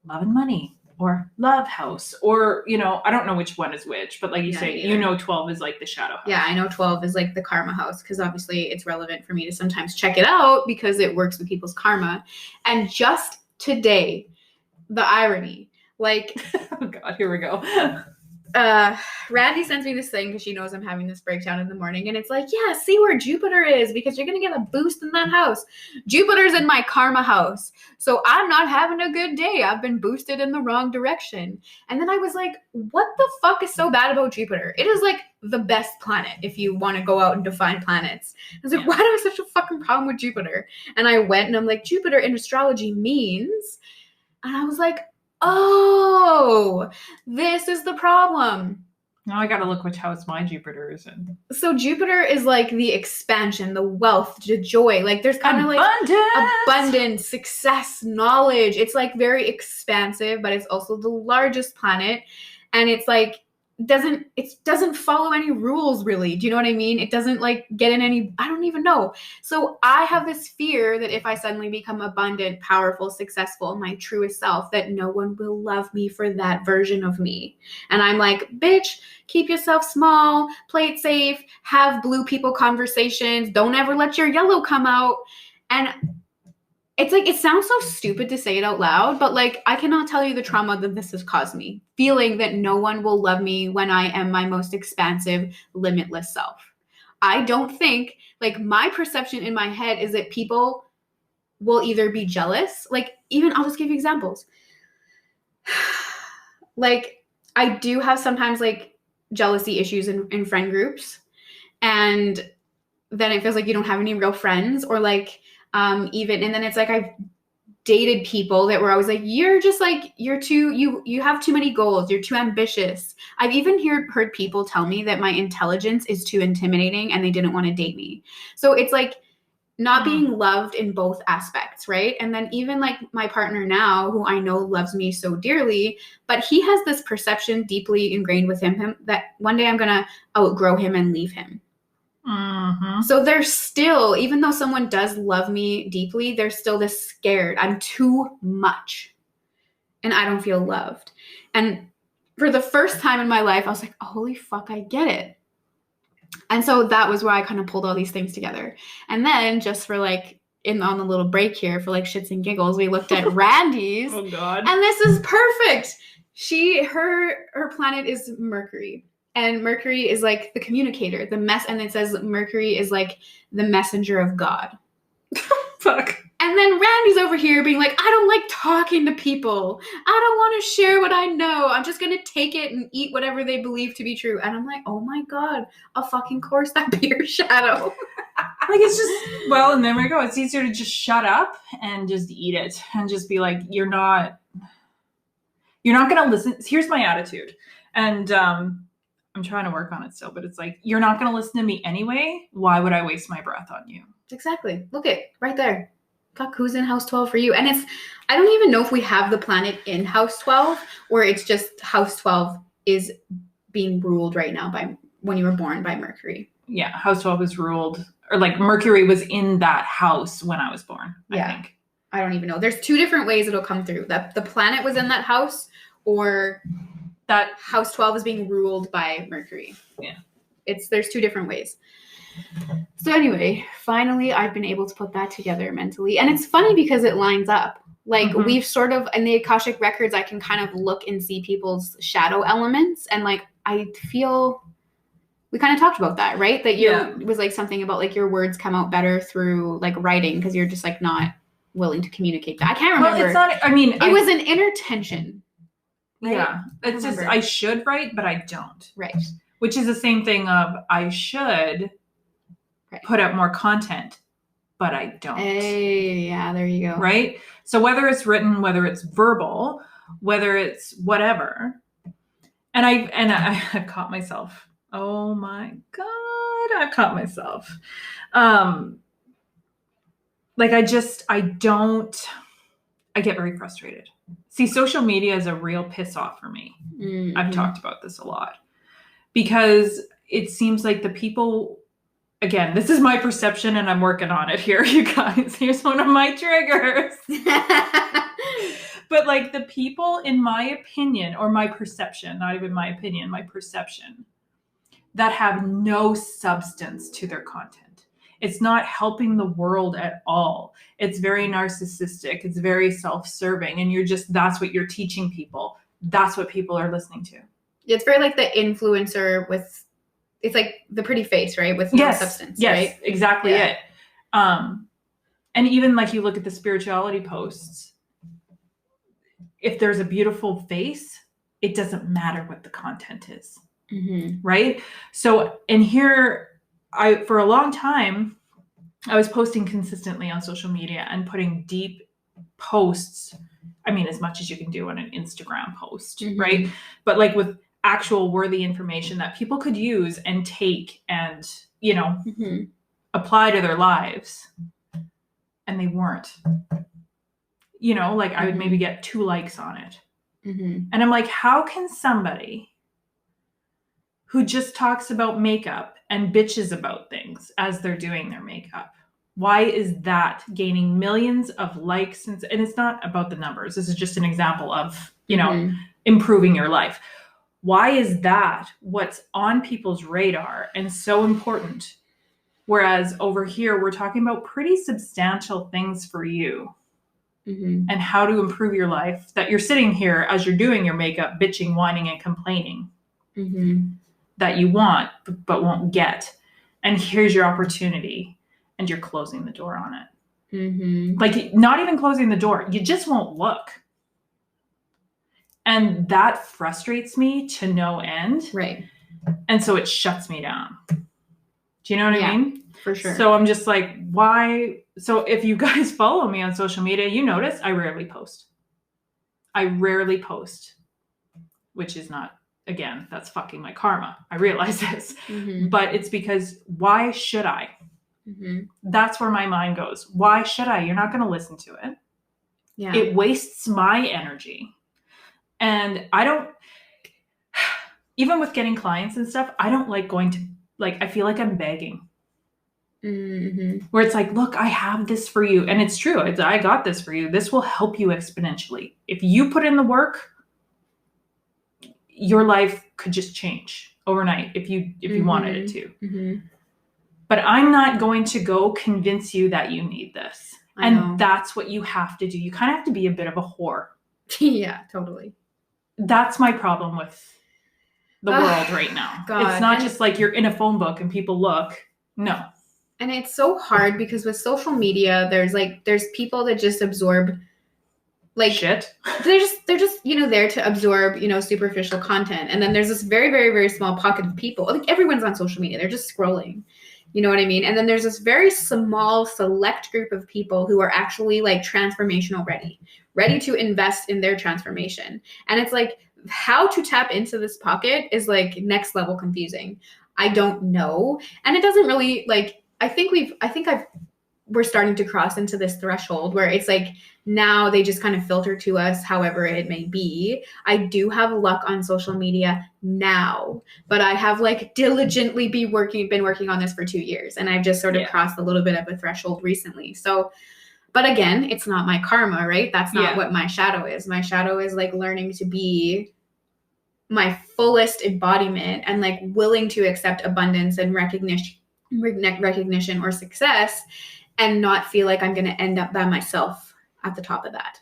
love and money. Or love house, or, I don't know which one is which, but like you say, 12 is like the shadow house. Yeah, I know 12 is like the karma house, because obviously it's relevant for me to sometimes check it out because it works with people's karma. And just today, the irony, like... oh God, here we go. Randy sends me this thing because she knows I'm having this breakdown in the morning, and it's like, yeah, see where Jupiter is, because you're gonna get a boost in that house. Jupiter's in my karma house, so I'm not having a good day. I've been boosted in the wrong direction. And then I was like, what the fuck is so bad about Jupiter? It is like the best planet if you want to go out and define planets. I was like, why do I have such a fucking problem with Jupiter? And I went and I'm like, Jupiter in astrology means, and I was like, oh, this is the problem. Now I gotta look which house my Jupiter is in. So Jupiter is like the expansion, the wealth, the joy. Like there's kind of like abundance, success, knowledge. It's like very expansive, but it's also the largest planet. And it's like, it doesn't follow any rules really. Do you know what I mean? It doesn't like get in any, I don't even know. So I have this fear that if I suddenly become abundant, powerful, successful, my truest self, that no one will love me for that version of me. And I'm like, bitch, keep yourself small, play it safe, have blue people conversations. Don't ever let your yellow come out. And it's like, it sounds so stupid to say it out loud, but like, I cannot tell you the trauma that this has caused me. Feeling that no one will love me when I am my most expansive, limitless self. I don't think, like, my perception in my head is that people will either be jealous, like, even, I'll just give you examples. Like, I do have sometimes, like, jealousy issues in friend groups. And then it feels like you don't have any real friends, or like, and then it's like I've dated people that were always like, you're just like, you have too many goals, you're too ambitious. I've even heard people tell me that my intelligence is too intimidating and they didn't want to date me. So it's like not being loved in both aspects, right? And then even like my partner now, who I know loves me so dearly, but he has this perception deeply ingrained with him that one day I'm gonna outgrow him and leave him. Mm-hmm. So they're still, even though someone does love me deeply, they're still this scared. I'm too much and I don't feel loved. And for the first time in my life, I was like, holy fuck, I get it. And so that was where I kind of pulled all these things together. And then just for like on the little break here for like shits and giggles, we looked at Randy's. Oh God. And this is perfect. Her planet is Mercury. And Mercury is like the communicator, and it says Mercury is like the messenger of God. Fuck. And then Randy's over here being like, I don't like talking to people. I don't want to share what I know. I'm just going to take it and eat whatever they believe to be true. And I'm like, oh my God, of fucking course that be your shadow. Like, it's just, well, and there we go. It's easier to just shut up and just eat it and just be like, you're not going to listen. Here's my attitude. And I'm trying to work on it still, but it's like, you're not going to listen to me anyway. Why would I waste my breath on you? Exactly. Look it right there. Fuck, who's in house 12 for you? And I don't even know if we have the planet in house 12 or it's just house 12 is being ruled right now when you were born by Mercury. Yeah. House 12 is ruled, or like Mercury was in that house when I was born, I think. I don't even know. There's two different ways it'll come through. That the planet was in that house or that house 12 is being ruled by Mercury. Yeah. There's two different ways. So anyway, finally, I've been able to put that together mentally. And it's funny because it lines up. Like we've sort of, in the Akashic records, I can kind of look and see people's shadow elements. And like, I feel, we kind of talked about that, right? That it was like something about like your words come out better through like writing because you're just like not willing to communicate that. I can't remember. Well, it's not, I mean. It was an inner tension. Right? Yeah. It's just, I should write, but I don't. Right. Which is the same thing of I should put up more content, but I don't. Hey, yeah, there you go. Right? So whether it's written, whether it's verbal, whether it's whatever, and I caught myself. Oh my God, I caught myself. Like I get very frustrated. See, social media is a real piss off for me. Mm-hmm. I've talked about this a lot because it seems like the people, again, this is my perception and I'm working on it here, you guys. Here's one of my triggers. But like the people, in my opinion, or my perception, not even my opinion, my perception, that have no substance to their content. It's not helping the world at all. It's very narcissistic. It's very self-serving. And that's what you're teaching people. That's what people are listening to. It's very like the influencer it's like the pretty face, right? With no substance, right? Yes, exactly it. And even like you look at the spirituality posts, if there's a beautiful face, it doesn't matter what the content is, right? So, and here, for a long time, I was posting consistently on social media and putting deep posts. I mean, as much as you can do on an Instagram post, right? But like with actual worthy information that people could use and take and, apply to their lives. And they weren't. Like I would maybe get 2 likes on it. And I'm like, how can somebody who just talks about makeup and bitches about things as they're doing their makeup, why is that gaining millions of likes? And it's not about the numbers. This is just an example of, improving your life. Why is that what's on people's radar and so important? Whereas over here, we're talking about pretty substantial things for you and how to improve your life, that you're sitting here as you're doing your makeup, bitching, whining, and complaining that you want, but won't get. And here's your opportunity. And you're closing the door on it. Like not even closing the door. You just won't look. And that frustrates me to no end. Right. And so it shuts me down. Do you know what I mean? For sure. So I'm just like, why? So if you guys follow me on social media, you notice I rarely post. Which is not, again, that's fucking my karma. I realize this. But it's because why should I? That's where my mind goes. Why should I? You're not going to listen to it. Yeah. It wastes my energy. And I don't, even with getting clients and stuff, I don't like going to, like, I feel like I'm begging. Where it's like, look, I have this for you. And it's true. I got this for you. This will help you exponentially. If you put in the work, your life could just change overnight if you wanted it to. But I'm not going to go convince you that you need this. I know. And that's what you have to do. You kind of have to be a bit of a whore. Yeah, totally. That's my problem with the world right now. God. It's not just like you're in a phone book and people look. No. And it's so hard because with social media, there's people that just absorb like shit. They're just there to absorb superficial content, and then there's this very, very, very small pocket of people. Like everyone's on social media, they're just scrolling. You know what I mean? And then there's this very small, select group of people who are actually like transformational ready to invest in their transformation. And it's like, how to tap into this pocket is like next level confusing. I don't know. And it doesn't really like, we're starting to cross into this threshold where it's like now they just kind of filter to us however it may be. I do have luck on social media now, but I have like diligently been working on this for 2 years, and I've just sort of crossed a little bit of a threshold recently. So, but again, it's not my karma, right? That's not what my shadow is. My shadow is like learning to be my fullest embodiment and like willing to accept abundance and recognition or success, and not feel like I'm going to end up by myself at the top of that.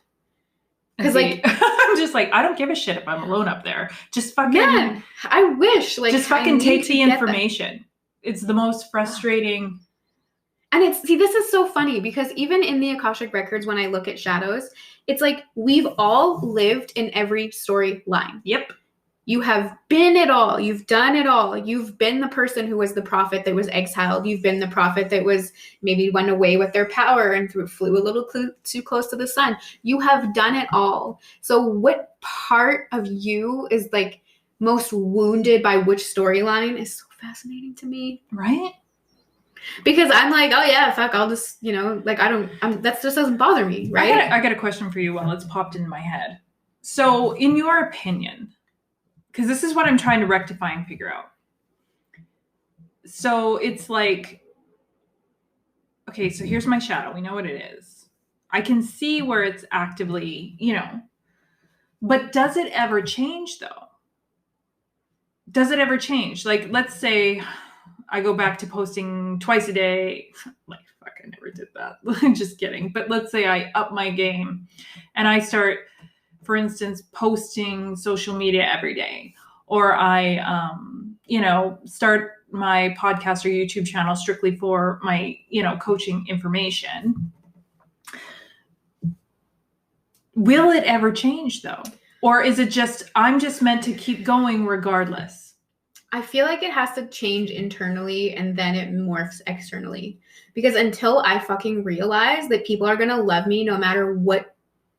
Because like, I'm just like, I don't give a shit if I'm alone up there. Just fucking, man, I wish like, just fucking take the information. It's the most frustrating. And this is so funny because even in the Akashic records, when I look at shadows, it's like, we've all lived in every storyline. Yep. You have been it all. You've done it all. You've been the person who was the prophet that was exiled. You've been the prophet that was maybe went away with their power and flew a little too close to the sun. You have done it all. So what part of you is like most wounded by which storyline is so fascinating to me. Right? Because I'm like, oh yeah, fuck, I'll just, like that just doesn't bother me, right? I got a question for you while it's popped into my head. So in your opinion, because this is what I'm trying to rectify and figure out. So it's like, okay, so here's my shadow. We know what it is. I can see where it's actively, but does it ever change though? Does it ever change? Like, let's say I go back to posting twice a day. Like, fuck, I never did that. Just kidding. But let's say I up my game and I start, for instance, posting social media every day, or I, start my podcast or YouTube channel strictly for my, coaching information. Will it ever change though? Or is it just, I'm just meant to keep going regardless? I feel like it has to change internally and then it morphs externally. Because until I fucking realize that people are going to love me no matter what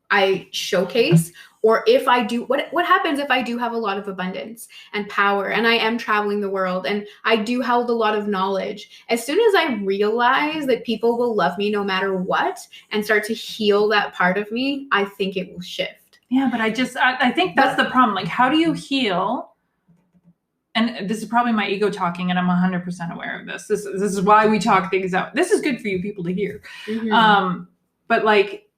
I showcase, or if I do, what happens if I do have a lot of abundance and power and I am traveling the world and I do hold a lot of knowledge, as soon as I realize that people will love me no matter what and start to heal that part of me, I think it will shift. Yeah, but I think that's the problem. Like, how do you heal? And this is probably my ego talking, and I'm 100% aware of this. This is why we talk things out. This is good for you people to hear. Mm-hmm. But like,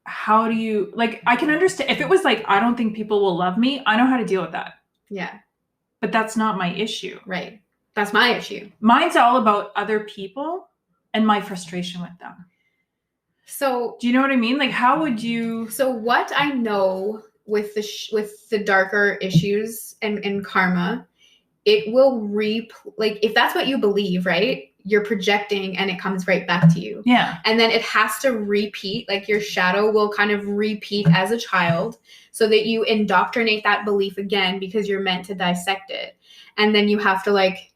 how do you, like, I can understand if it was like, I don't think people will love me. I know how to deal with that. Yeah. But that's not my issue. Right. That's my issue. Mine's all about other people and my frustration with them. So, do you know what I mean? Like, how would you? So what I know with the darker issues and karma, it will like, if that's what you believe, right? You're projecting and it comes right back to you. Yeah. And then it has to repeat, like your shadow will kind of repeat as a child so that you indoctrinate that belief again because you're meant to dissect it. And then you have to like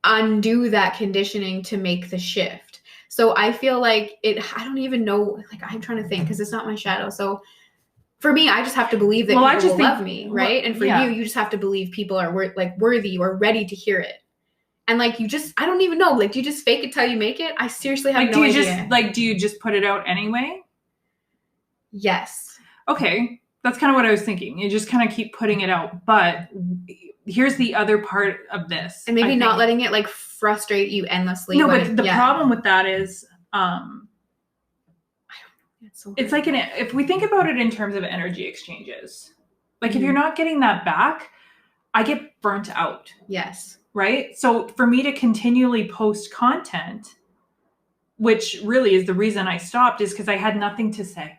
undo that conditioning to make the shift. So I feel like I don't even know, like I'm trying to think because it's not my shadow. So for me, I just have to believe that people will love me, right? And for you just have to believe people are worthy or ready to hear it. And like, I don't even know, like, do you just fake it till you make it? I seriously have no idea. Do you just put it out anyway? Yes. Okay. That's kind of what I was thinking. You just kind of keep putting it out. But here's the other part of this. And maybe not letting it like frustrate you endlessly. No, but the problem with that is, it's like if we think about it in terms of energy exchanges, like if you're not getting that back, I get burnt out. Yes. right? So for me to continually post content, which really is the reason I stopped, is because I had nothing to say.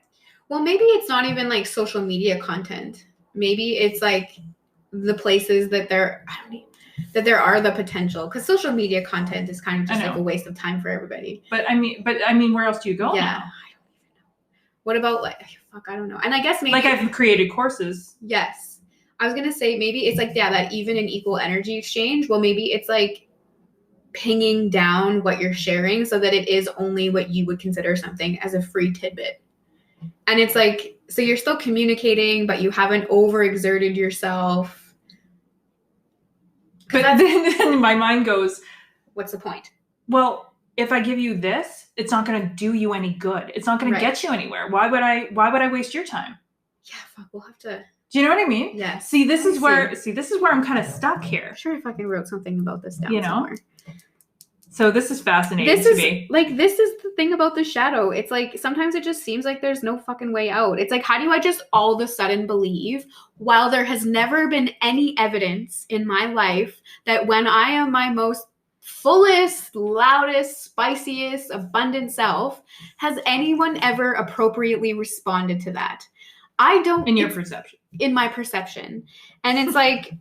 Well, maybe it's not even like social media content. Maybe it's like the places that there are the potential, because social media content is kind of just like a waste of time for everybody. But I mean, where else do you go? Yeah. Now? What about like, fuck, I don't know. And I guess maybe like I've created courses. Yes. I was going to say maybe it's like, yeah, that even and equal energy exchange. Well, maybe it's like pinging down what you're sharing so that it is only what you would consider something as a free tidbit. And it's like, so you're still communicating, but you haven't overexerted yourself. But then my mind goes, what's the point? Well, if I give you this, it's not going to do you any good. It's not going to get you anywhere. Why would I waste your time? Yeah, fuck, we'll have to. Do you know what I mean? Yeah. See, this is where I'm kind of stuck here. I'm sure I fucking wrote something about this down somewhere. So this is fascinating to me. Like, this is the thing about the shadow. It's like, sometimes it just seems like there's no fucking way out. It's like, how do I just all of a sudden believe, while there has never been any evidence in my life that when I am my most fullest, loudest, spiciest, abundant self, has anyone ever appropriately responded to that? I don't. In your perception. In my perception. And it's like...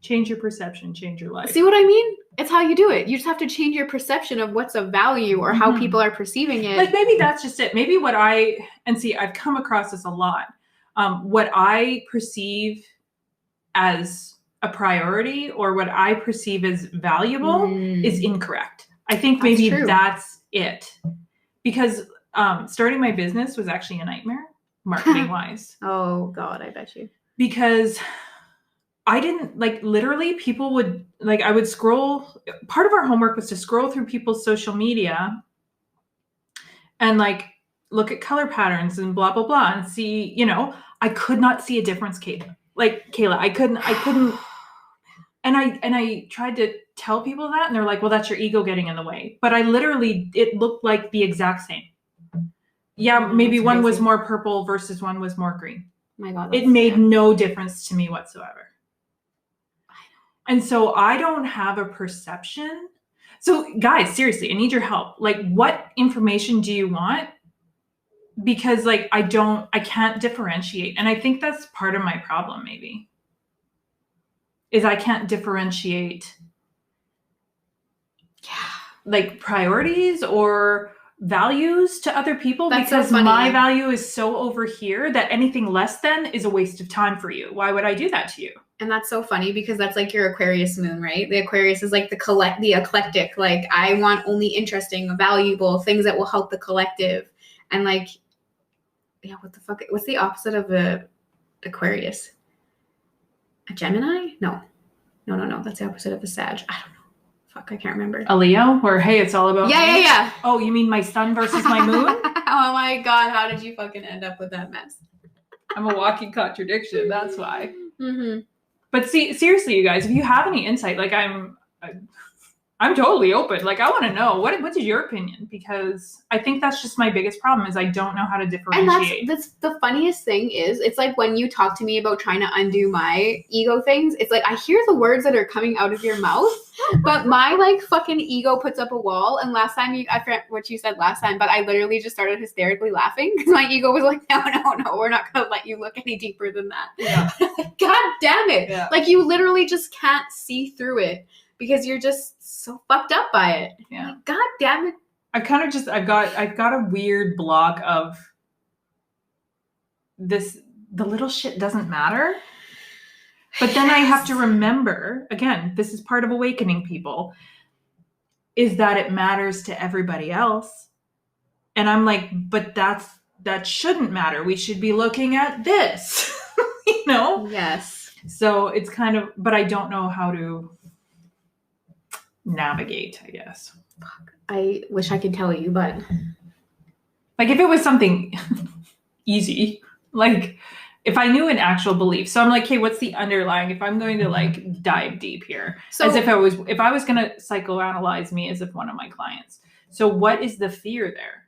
Change your perception, change your life. See what I mean? It's how you do it. You just have to change your perception of what's of value or how people are perceiving it. Like, maybe that's just it. Maybe I've come across this a lot. What I perceive as a priority or what I perceive as valuable is incorrect. I think maybe that's it. Because starting my business was actually a nightmare, marketing wise. Oh God, I bet you. Because I didn't, like, literally people would, like, I would scroll. Part of our homework was to scroll through people's social media and, like, look at color patterns and blah, blah, blah, and see, I could not see a difference, Kayla. I couldn't. And I tried to tell people that, and they're like, well, that's your ego getting in the way. But it looked like the exact same. Yeah, maybe one was more purple versus one was more green. My God. It made no difference to me whatsoever. And so I don't have a perception. So guys, seriously, I need your help. Like, what information do you want? Because, like, I can't differentiate. And I think that's part of my problem, maybe, is I can't differentiate like priorities or values to other people. That's because so my value is so over here that anything less than is a waste of time for you. Why would I do that to you? And that's so funny because that's like your Aquarius moon, right? The Aquarius is like the eclectic. Like, I want only interesting, valuable things that will help the collective. And like, yeah, what the fuck? What's the opposite of a Aquarius? A Gemini? No. That's the opposite of a Sag. I don't know. Fuck, I can't remember. A Leo? Or, hey, it's all about me? Yeah. Oh, you mean my sun versus my moon? Oh my God, how did you fucking end up with that mess? I'm a walking contradiction. That's why. Mm-hmm. But see, seriously, you guys, if you have any insight, like, I'm totally open. Like, I want to know what is your opinion, because I think that's just my biggest problem is I don't know how to differentiate. And that's the funniest thing is, it's like when you talk to me about trying to undo my ego things, it's like I hear the words that are coming out of your mouth, but my like fucking ego puts up a wall. And last time I forget what you said last time, but I literally just started hysterically laughing because my ego was like, no, we're not gonna let you look any deeper than that. Yeah. God damn it! Yeah. Like, you literally just can't see through it. Because you're just so fucked up by it. Yeah. Like, God damn it. I've got a weird block of this. The little shit doesn't matter. But then I have to remember, again, this is part of awakening people, is that it matters to everybody else. And I'm like, but that shouldn't matter. We should be looking at this, Yes. So it's kind of, but I don't know how to navigate, I guess. Fuck. I wish I could tell you, but like, if it was something easy, like if I knew an actual belief. So I'm like, hey, what's the underlying, if I'm going to like dive deep here, as if I was going to psychoanalyze me as if one of my clients. So what is the fear there?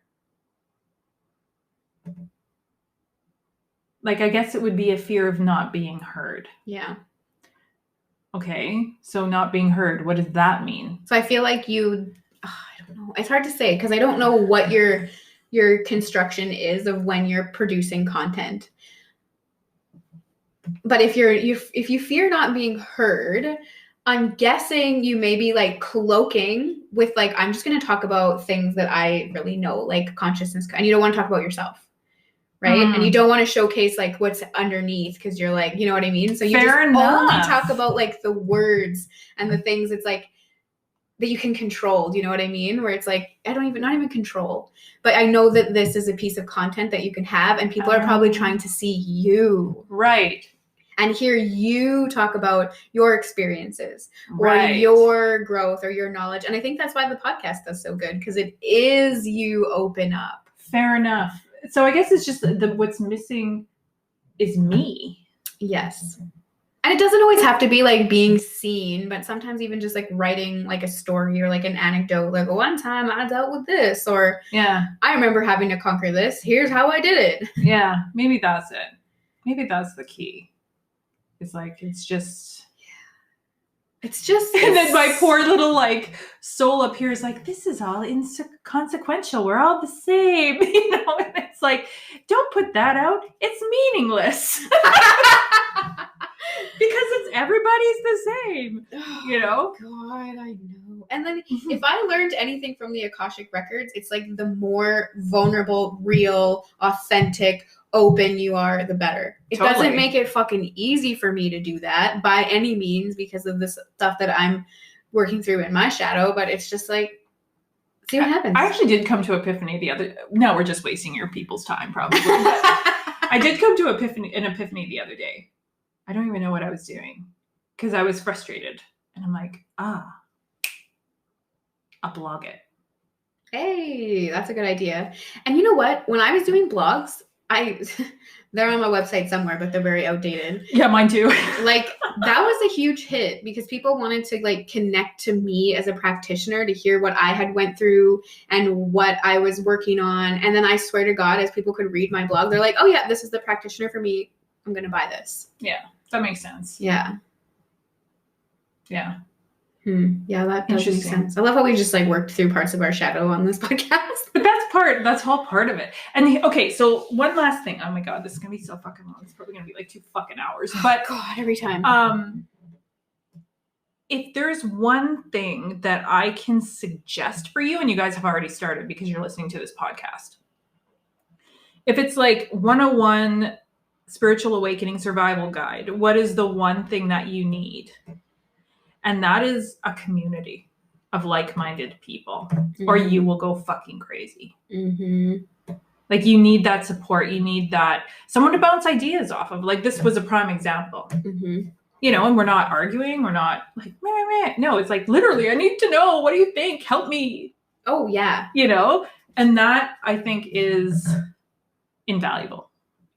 Like, I guess it would be a fear of not being heard. Yeah. Okay, so not being heard, what does that mean? So I feel like I don't know. It's hard to say because I don't know what your construction is of when you're producing content. But if you fear not being heard, I'm guessing you may be like cloaking with like, I'm just going to talk about things that I really know, like consciousness, and you don't want to talk about yourself, right? And you don't want to showcase like what's underneath because you're like, you know what I mean? So you only talk about like the words and the things it's like that you can control. Do you know what I mean? Where it's like, not even control, but I know that this is a piece of content that you can have and people are probably trying to see you. Right. And hear you talk about your experiences or your growth or your knowledge. And I think that's why the podcast does so good because it is you open up. Fair enough. So I guess it's just what's missing is me. Yes. And it doesn't always have to be like being seen, but sometimes even just like writing like a story or like an anecdote, like one time I dealt with this, or I remember having to conquer this. Here's how I did it. Yeah, maybe that's it. Maybe that's the key. It's like, it's just, and then my poor little like soul up here is like, this is all inconsequential. We're all the same, you know. And it's like, don't put that out. It's meaningless because everybody's the same, you know. God, I know. And then if I learned anything from the Akashic records, it's like the more vulnerable, real, authentic, open you are, the better. It doesn't make it fucking easy for me to do that by any means because of this stuff that I'm working through in my shadow, but it's just like, see what happens. I actually did come to epiphany no, we're just wasting your people's time probably. I did come to an epiphany the other day. I don't even know what I was doing because I was frustrated and I'm like, I'll blog it. Hey, that's a good idea. And you know what? When I was doing blogs, they're on my website somewhere, but they're very outdated. Yeah, mine too. Like that was a huge hit because people wanted to like connect to me as a practitioner to hear what I had went through and what I was working on. And then I swear to God, as people could read my blog, they're like, oh yeah, this is the practitioner for me. I'm going to buy this. Yeah, that makes sense. Yeah. Yeah. Yeah, that does make sense. I love how we just like worked through parts of our shadow on this podcast. But that's all part of it. And okay, so one last thing. Oh my God, this is gonna be so fucking long. It's probably gonna be like 2 fucking hours. But God, every time. If there's one thing that I can suggest for you, and you guys have already started because you're listening to this podcast. If it's like 101 Spiritual Awakening Survival Guide, what is the one thing that you need? And that is a community of like-minded people, or you will go fucking crazy. Like you need that support. You need that someone to bounce ideas off of. Like this was a prime example, you know, and we're not arguing. We're not like, meh. No, it's like literally, I need to know. What do you think? Help me. Oh yeah. You know, and that I think is invaluable.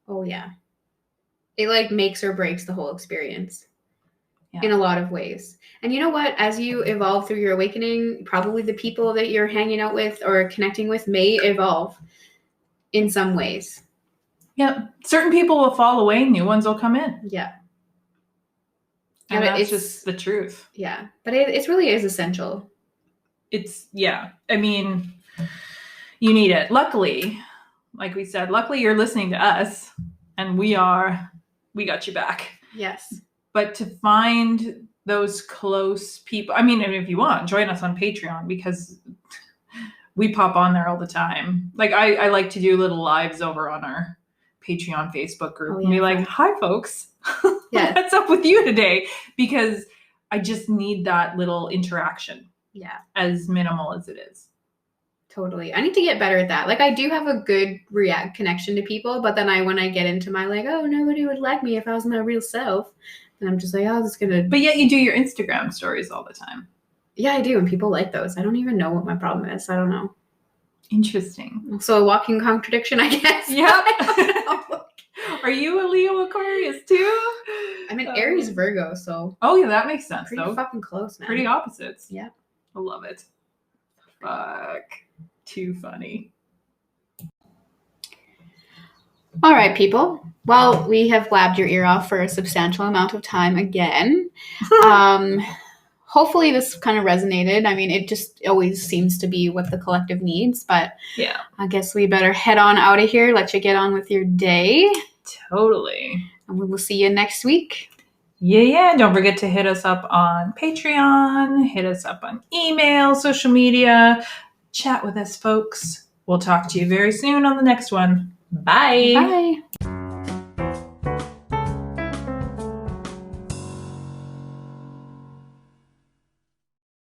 Oh yeah. It like makes or breaks the whole experience. In a lot of ways. And you know what? As you evolve through your awakening, probably the people that you're hanging out with or connecting with may evolve in some ways. Yeah. Certain people will fall away, new ones will come in. Yeah. And that's just the truth. Yeah. But it really is essential. I mean, you need it. Luckily, like we said, you're listening to us and we got you back. Yes. But to find those close people, I mean, if you want, join us on Patreon because we pop on there all the time. Like I like to do little lives over on our Patreon Facebook group and be like, hi folks, what's up with you today? Because I just need that little interaction. Yeah. As minimal as it is. Totally. I need to get better at that. Like I do have a good connection to people, but then when I get into my like, oh, nobody would like me if I was my real self. And I'm just like, oh, this is gonna. But yet you do your Instagram stories all the time. Yeah, I do. And people like those. I don't even know what my problem is. I don't know. Interesting. So a walking contradiction, I guess. Yep. Are you a Leo Aquarius too? I'm an Aries Virgo, so. Oh yeah, that makes sense. Pretty fucking close, man. Pretty opposites. Yeah. I love it. Fuck. Too funny. All right, people. Well, we have blabbed your ear off for a substantial amount of time again. Hopefully this kind of resonated. I mean, it just always seems to be what the collective needs, but Yeah. I guess we better head on out of here, let you get on with your day. Totally. And we will see you next week. Yeah. Don't forget to hit us up on Patreon, hit us up on email, social media, chat with us, folks. We'll talk to you very soon on the next one. Bye. Bye.